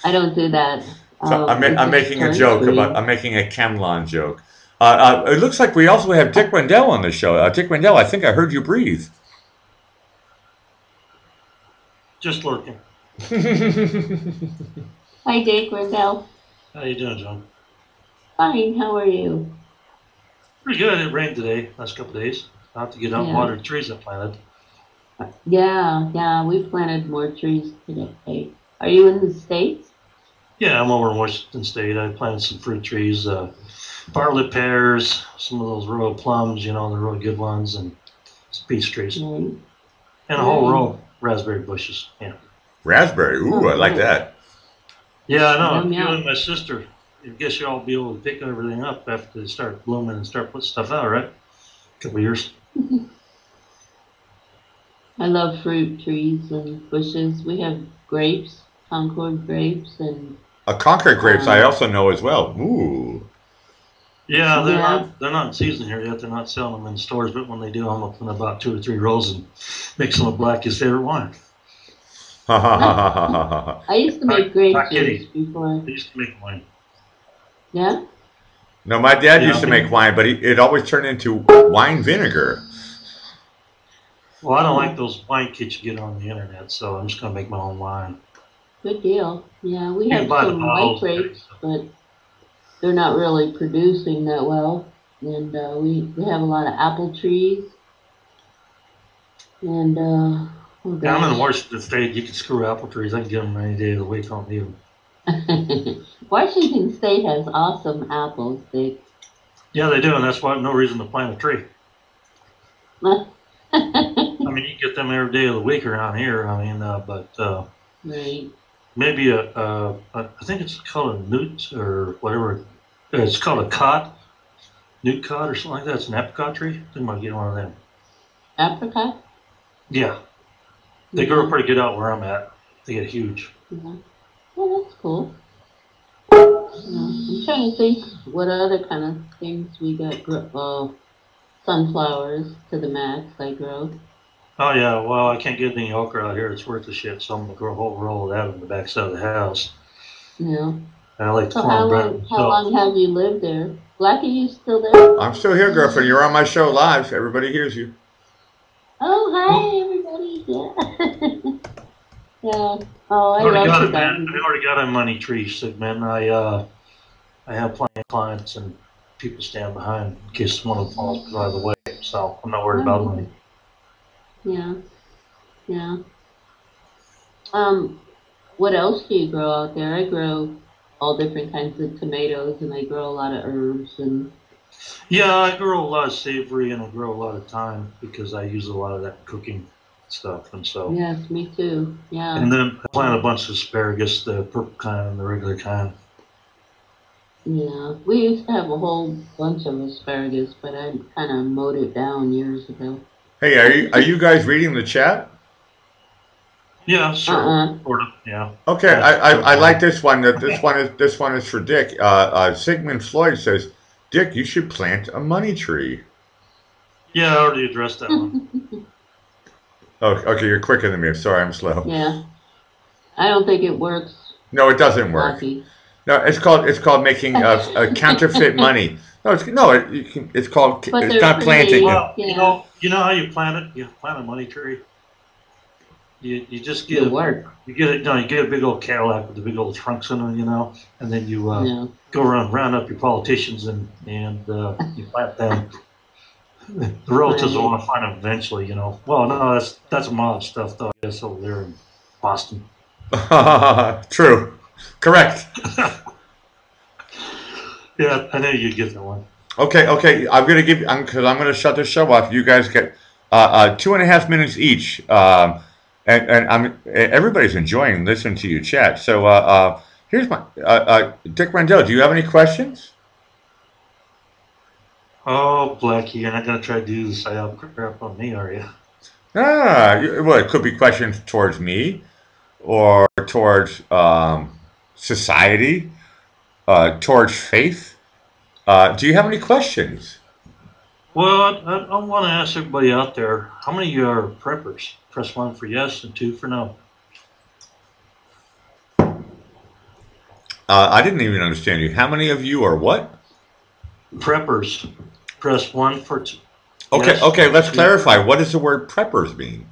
I don't do that. So I'm making a joke about. I'm making a Chemlon joke. It looks like we also have Dick Rendell on the show. Dick Rendell, I think I heard you breathe. Just lurking. Hi, Dick Rendell. How you doing, John? Fine. How are you? Pretty good. It rained today, last couple of days. I'll have to get out and water the trees I planted. Yeah, we planted more trees today. Are you in the States? Yeah, I'm over in Washington State. I planted some fruit trees, Bartlett pears, some of those royal plums, the really good ones, and some peach trees. And a whole row of raspberry bushes. Yeah. Raspberry? Ooh, I like that. Yeah, I know. You and my sister, I guess you all be able to pick everything up after they start blooming and start putting stuff out, right? A couple of years. I love fruit trees and bushes. We have grapes, Concord grapes, and Concord grapes I also know as well. Ooh. Yeah, Yeah. they're not in season here yet. They're not selling them in stores, but when they do, I'm opening about 2 or 3 rolls and mix them with Blackie's favorite wine. I used to make grape Not juice kidding. before. They used to make wine. Yeah? No, my dad Yeah, used to I make mean- wine, but it always turned into wine vinegar. Well, I don't like those wine kits you get on the internet, so I'm just gonna make my own wine. Good deal. Yeah, we You have can buy the some white bottles. grapes, but they're not really producing that well. And we have a lot of apple trees. And, oh Yeah, I'm in gosh. Washington State. You can screw apple trees. I can get them any day of the week. I don't need them. Washington State has awesome apples. They Yeah, they do, and that's why no reason to plant a tree. right. I mean, you get them every day of the week around here. I mean, maybe I think it's called a newt or whatever. It's called a cot, newt cot or something like that. It's an apricot tree. They might get one of them. Apricot? Yeah, they grow pretty good out where I'm at. They get huge. Yeah. Well, that's cool. Yeah. I'm trying to think what other kind of things we got. Sunflowers to the max I grow. Oh yeah, well I can't get any okra out here. It's worth the shit, so I'm gonna grow a whole roll of that on the back side of the house. Yeah. And I like the So how cornbread. long have you lived there? Blackie, you still there? I'm still here, girlfriend. You're on my show live. Everybody hears you. Oh, hi everybody. Yeah. Yeah. Oh, I already love got the it, man. garden. I already got a money tree, man. I have plenty of clients and people stand behind in case one of them falls by the way. So I'm not worried about money. Yeah. Yeah. What else do you grow out there? I grow all different kinds of tomatoes, and I grow a lot of herbs and. Yeah, I grow a lot of savory and I grow a lot of thyme because I use a lot of that cooking stuff, and so. Yes, me too. Yeah. And then I plant a bunch of asparagus, the purple kind and the regular kind. Yeah, we used to have a whole bunch of asparagus, but I kind of mowed it down years ago. Hey, are you guys reading the chat? Yeah, sure. Sort of, yeah. Okay, I like this one. This one is for Dick. Sigmund Floyd says, Dick, you should plant a money tree. Yeah, I already addressed that one. Oh, okay, you're quicker than me. Sorry, I'm slow. Yeah, I don't think it works. No, it doesn't work. Lucky. No, it's called making a counterfeit money. No, it's called. But It's not planting. Well, Yeah. you know how you plant it? You plant a money tree. You just get It work. you get a big old Cadillac with the big old trunks in it, and then you Yeah. go around round up your politicians and you plant them. The relatives will want to find them eventually, Well, no, that's mob stuff, though. I guess over there in Boston. True. Correct. Yeah, I know you'd get that one. Okay. I'm gonna shut the show off. You guys get 2.5 minutes each, and everybody's enjoying listening to you chat. So here's my Dick Rendell. Do you have any questions? Oh, Blackie, you're not gonna try to do the psyop crap on me, are you? Well, it could be questions towards me, or towards society, towards faith. Do you have any questions? Well, I want to ask everybody out there, how many of you are preppers? Press 1 for yes and 2 for no. I didn't even understand you. How many of you are what? Preppers. Press 1 for two. Okay, Yes, okay, let's 2. clarify. What does the word preppers mean?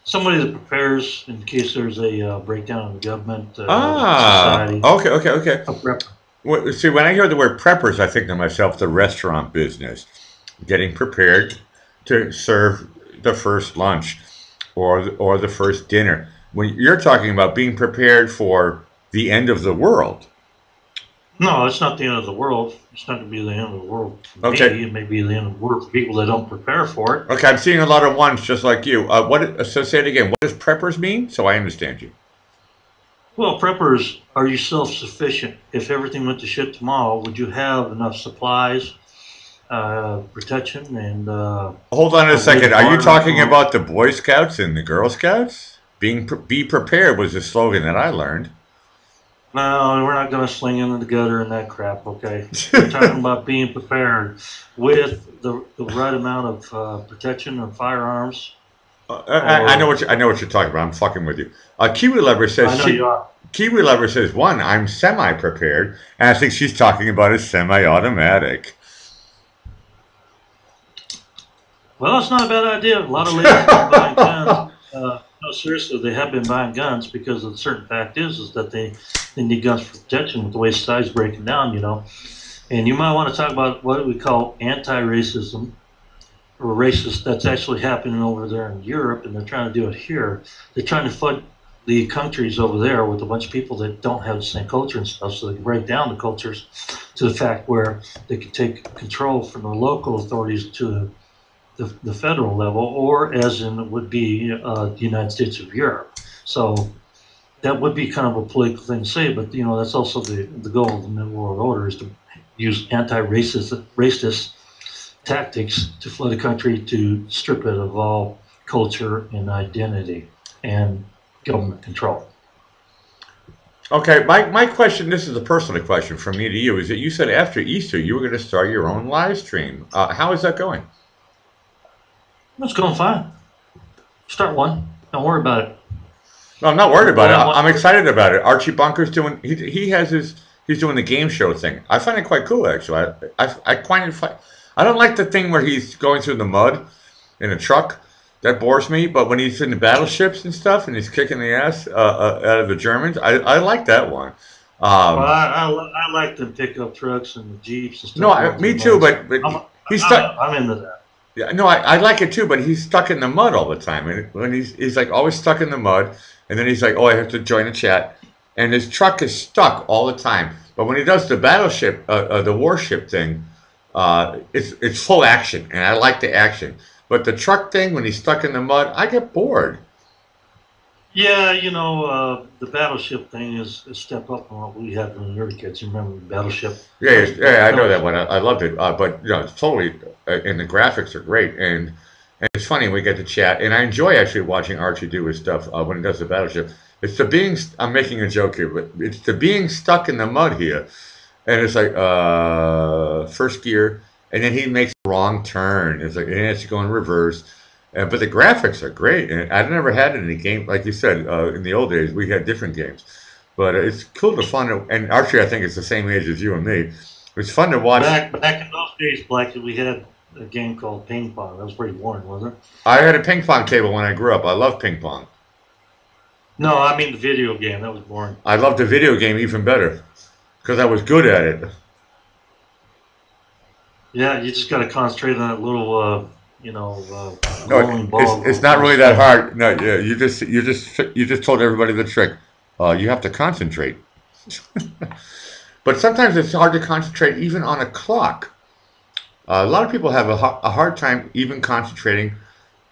Somebody that prepares in case there's a breakdown in the government, society. Okay. A prepper. Well, see, when I hear the word preppers, I think to myself the restaurant business, getting prepared to serve the first lunch or the first dinner. When you're talking about being prepared for the end of the world. No, it's not the end of the world. It's not going to be the end of the world for Okay. me. It may be the end of the world for people that don't prepare for it. Okay, I'm seeing a lot of ones just like you. So say it again. What does preppers mean? So I understand you. Well, preppers, are you self-sufficient? If everything went to shit tomorrow, would you have enough supplies, protection, and... Hold on a second. Are you water? talking about the Boy Scouts and the Girl Scouts? Be prepared was a slogan that I learned. No, we're not going to sling into the gutter and that crap, okay? We're talking about being prepared with the right amount of protection of firearms. I know what you're talking about. I'm fucking with you. Kiwi Lover says I know you are. Kiwi Lover says one. I'm semi prepared, and I think she's talking about a semi-automatic. Well, it's not a bad idea. A lot of ladies have been buying guns. No, seriously, they have been buying guns because the certain fact is that they need guns for protection with the way society's breaking down, you know. And you might want to talk about what we call anti-racism or racist that's actually happening over there in Europe, and they're trying to do it here. They're trying to flood the countries over there with a bunch of people that don't have the same culture and stuff, so they can break down the cultures to the fact where they can take control from the local authorities to the federal level, or as in it would be the United States of Europe. So that would be kind of a political thing to say, but you know that's also the goal of the New World Order is to use racist tactics to flood a country to strip it of all culture and identity and government control. Okay, my question, this is a personal question from me to you, is that you said after Easter you were going to start your own live stream. How is that going? It's going fine. Start one. Don't worry about it. No, I'm not worried about it. I'm excited about it. Archie Bunker's doing. He's doing the game show thing. I find it quite cool, actually. I don't like the thing where he's going through the mud in a truck. That bores me. But when he's in the battleships and stuff, and he's kicking the ass out of the Germans, I like that one. Well, I like the pickup trucks and the Jeeps and stuff. No, me too. But he's stuck. I'm into that. Yeah, no, I like it too, but he's stuck in the mud all the time. And when he's like always stuck in the mud, and then he's like, oh, I have to join a chat, and his truck is stuck all the time. But when he does the battleship, the warship thing, it's full action, and I like the action. But the truck thing, when he's stuck in the mud, I get bored. Yeah, you know, the battleship thing is a step up from what we had when we were kids. You remember the battleship? Yeah, I know that one. I loved it. But you know, it's totally, and the graphics are great, and it's funny we get to chat, and I enjoy actually watching Archie do his stuff when he does the battleship. It's the being. I'm making a joke here, but it's the being stuck in the mud here, and it's like first gear, and then he makes the wrong turn. It's like, and it has to go in reverse. But the graphics are great, and I've never had any game like you said. In the old days, we had different games, but it's cool to fun. And Archie, I think, is the same age as you and me. It's fun to watch. Back in those days, Blackie, we had a game called ping pong. That was pretty boring, wasn't it? I had a ping pong table when I grew up. I love ping pong. No, I mean the video game. That was boring. I loved the video game even better because I was good at it. Yeah, you just got to concentrate on that little. No, ball. it's not really that hard. No, yeah, you just told everybody the trick. You have to concentrate. But sometimes it's hard to concentrate even on a clock. A lot of people have a hard time even concentrating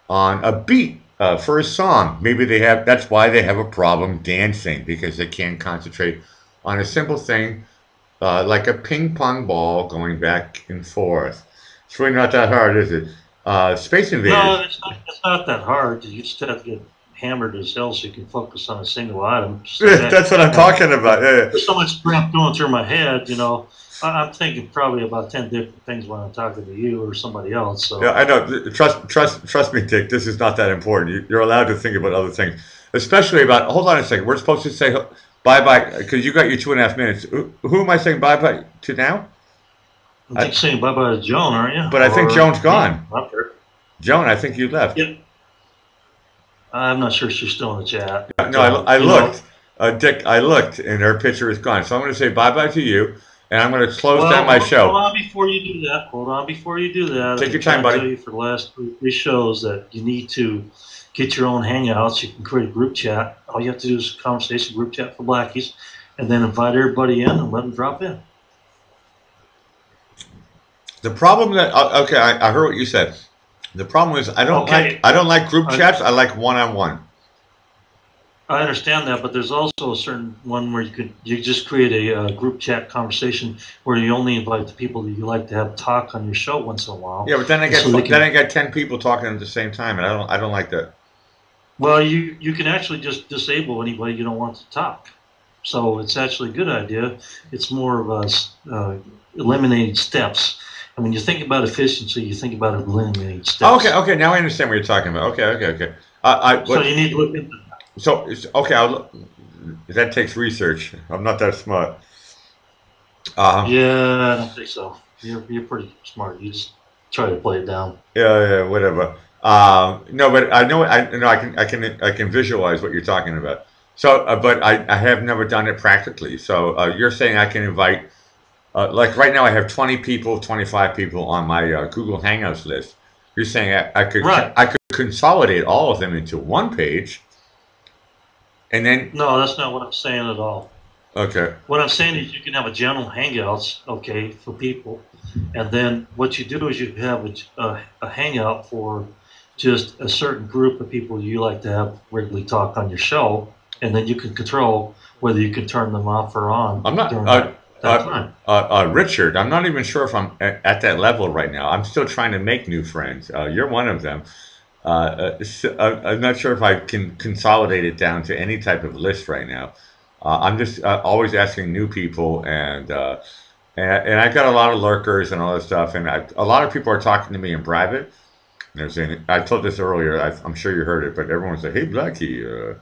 on a beat for a song. Maybe that's why they have a problem dancing, because they can't concentrate on a simple thing like a ping pong ball going back and forth. It's really not that hard, is it? Space Invaders. No, it's not that hard. You just have to get hammered as hell so you can focus on a single item. That's what I'm talking about. Yeah. There's so much crap going through my head, you know. I'm thinking probably about 10 different things when I'm talking to you or somebody else. So. Yeah, I know. Trust me, Dick. This is not that important. You're allowed to think about other things, especially about. Hold on a second. We're supposed to say bye-bye because you got your 2.5 minutes. Who am I saying bye-bye to now? I think saying bye-bye to Joan, aren't you? But I think Joan's gone. Yeah, Joan, I think you left. Yeah. I'm not sure she's still in the chat. No, I looked. Dick, I looked, and her picture is gone. So I'm going to say bye-bye to you, and I'm going to close down my show. Hold on before you do that. Take your time, buddy. I tell you for the last 3 shows that you need to get your own hangouts. You can create a group chat. All you have to do is a conversation group chat for Blackies, and then invite everybody in and let them drop in. The problem that okay, I heard what you said. The problem is I don't like group chats. I like one-on-one. I understand that, but there's also a certain one where you just create a group chat conversation where you only invite the people that you like to have talk on your show once in a while. Yeah, but then I get 10 people talking at the same time, and I don't like that. Well, you can actually just disable anybody you don't want to talk. So it's actually a good idea. It's more of a eliminating steps. And when you think about efficiency, you think about eliminating steps. Okay. Now I understand what you're talking about. Okay. So you need to look at So okay, that takes research. I'm not that smart. Yeah, I don't think so. You're pretty smart. You just try to play it down. Yeah, whatever. No, but I can visualize what you're talking about. So, but I have never done it practically. So, you're saying I can invite, like right now, I have 20 people, 25 people on my Google Hangouts list. You're saying Right. I could consolidate all of them into one page, and then No, that's not what I'm saying at all. okay, What I'm saying is you can have a general hangouts, okay, for people, and then what you do is you have a hangout for just a certain group of people you like to have regularly talk on your show, and then you can control whether you can turn them off or on I'm not. during that time. Richard, I'm not even sure if I'm at that level right now. I'm still trying to make new friends. You're one of them. I'm not sure if I can consolidate it down to any type of list right now. I'm just always asking new people, and I've got a lot of lurkers and all this stuff, and a lot of people are talking to me in private. And they're saying, I told this earlier. I'm sure you heard it, but everyone's like, "Hey, Blackie,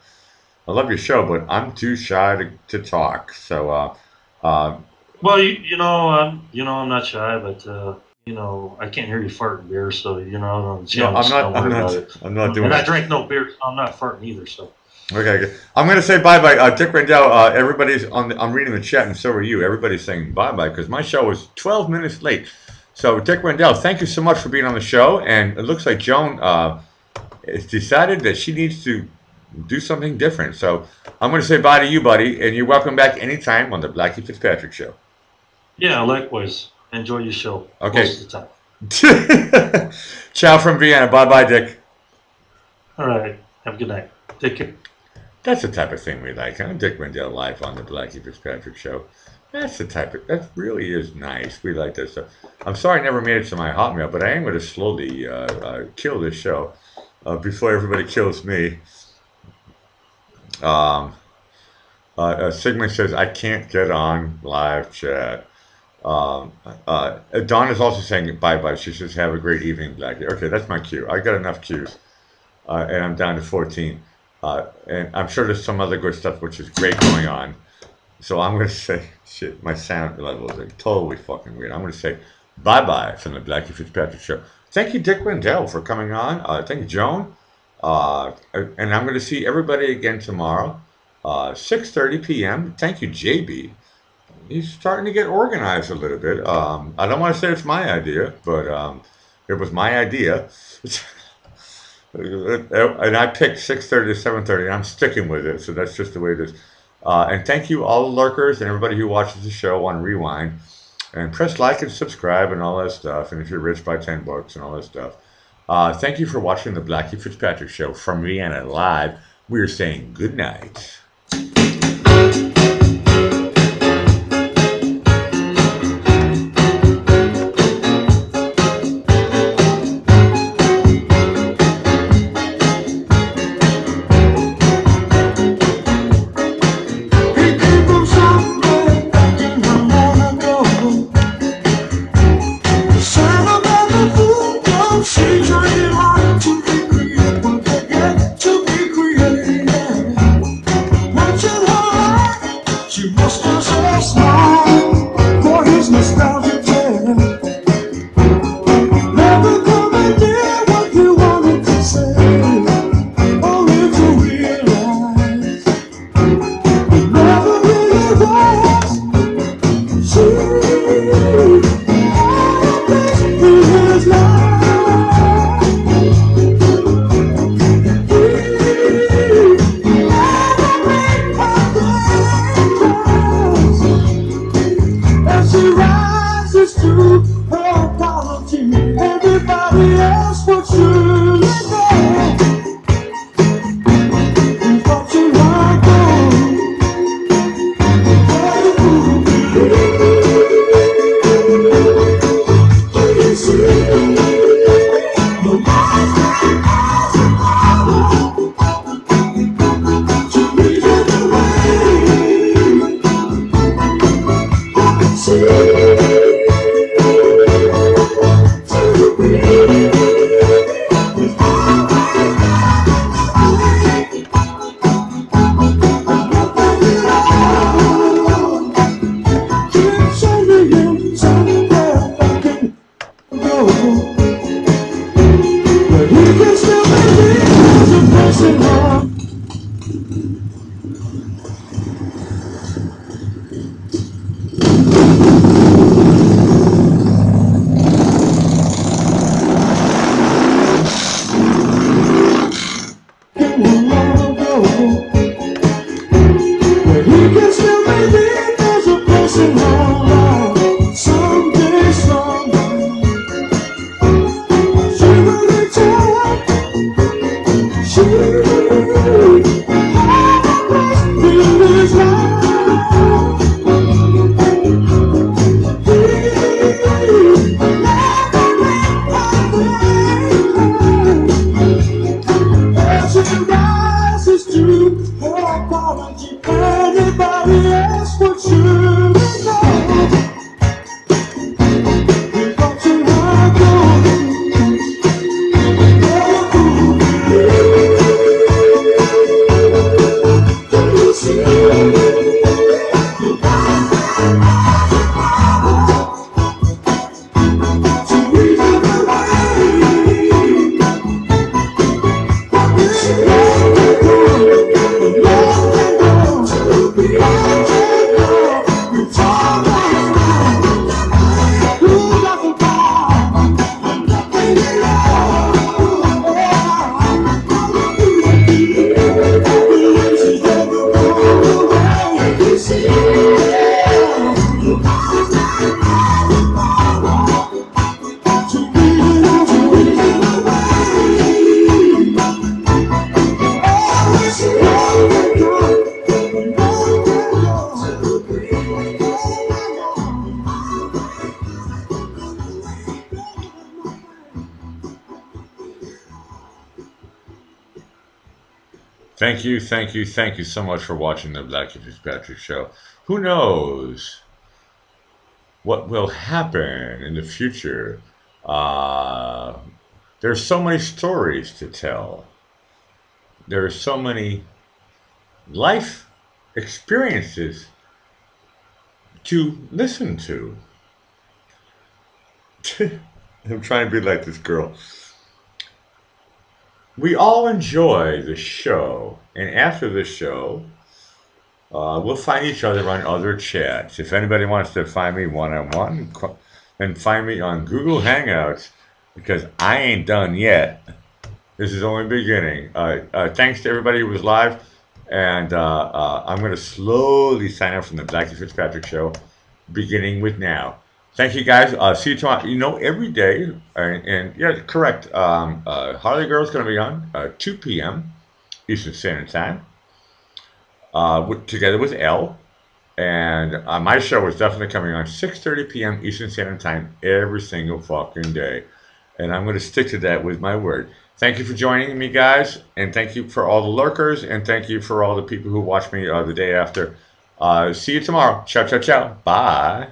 I love your show, but I'm too shy to talk." So, Well, I'm not shy, but I can't hear you farting beer, so on the no, channel, so don't worry about it. I'm not doing And I it. drink no beer, so I'm not farting either. So. Okay, good. I'm going to say bye bye. Dick Rendell, everybody's I'm reading the chat, and so are you. Everybody's saying bye bye because my show was 12 minutes late. So, Dick Rendell, thank you so much for being on the show. And it looks like Joan has decided that she needs to do something different. So, I'm going to say bye to you, buddy, and you're welcome back anytime on the Blackie Fitzpatrick Show. Yeah, likewise. Enjoy your show. Okay. Most of the time. Ciao from Vienna. Bye bye, Dick. All right. Have a good night. Take care. That's the type of thing we like, huh? Dick Rendell live on the Blackie Fitzpatrick Show. That really is nice. We like that stuff. I'm sorry I never made it to my Hotmail, but I am going to slowly kill this show before everybody kills me. Sigmund says, I can't get on live chat. Dawn is also saying bye-bye. She says, have a great evening, Blackie. Okay, that's my cue. I got enough cues. And I'm down to 14. And I'm sure there's some other good stuff which is great going on. So I'm going to say, shit, my sound levels are totally fucking weird. I'm going to say bye-bye from the Blackie Fitzpatrick Show. Thank you, Dick Rendell, for coming on. Thank you, Joan. And I'm going to see everybody again tomorrow, 6:30 p.m. Thank you, JB. He's starting to get organized a little bit. I don't want to say it's my idea, but it was my idea. And I picked 6:30 to 7:30, and I'm sticking with it. So that's just the way it is. And thank you, all the lurkers and everybody who watches the show on Rewind. And press like and subscribe and all that stuff. And if you're rich, buy $10 and all that stuff. Thank you for watching the Blackie Fitzpatrick Show from Vienna live. We are saying good night. Anybody else would you know? We got to let go. Thank you so much for watching the Blackie Fitzpatrick Show. Who knows what will happen in the future? There's so many stories to tell. There are so many life experiences to listen to. I'm trying to be like this girl. We all enjoy the show, and after the show, we'll find each other on other chats. If anybody wants to find me one-on-one, then find me on Google Hangouts, because I ain't done yet. This is only beginning. Thanks to everybody who was live, and I'm going to slowly sign up from the Blackie Fitzpatrick Show, beginning with now. Thank you, guys. See you tomorrow. You know, every day, and yeah, correct. Harley Girl's going to be on 2 p.m. Eastern Standard Time, together with Elle. And my show is definitely coming on 6:30 p.m. Eastern Standard Time every single fucking day. And I'm going to stick to that with my word. Thank you for joining me, guys. And thank you for all the lurkers. And thank you for all the people who watch me the day after. See you tomorrow. Ciao, ciao, ciao. Bye.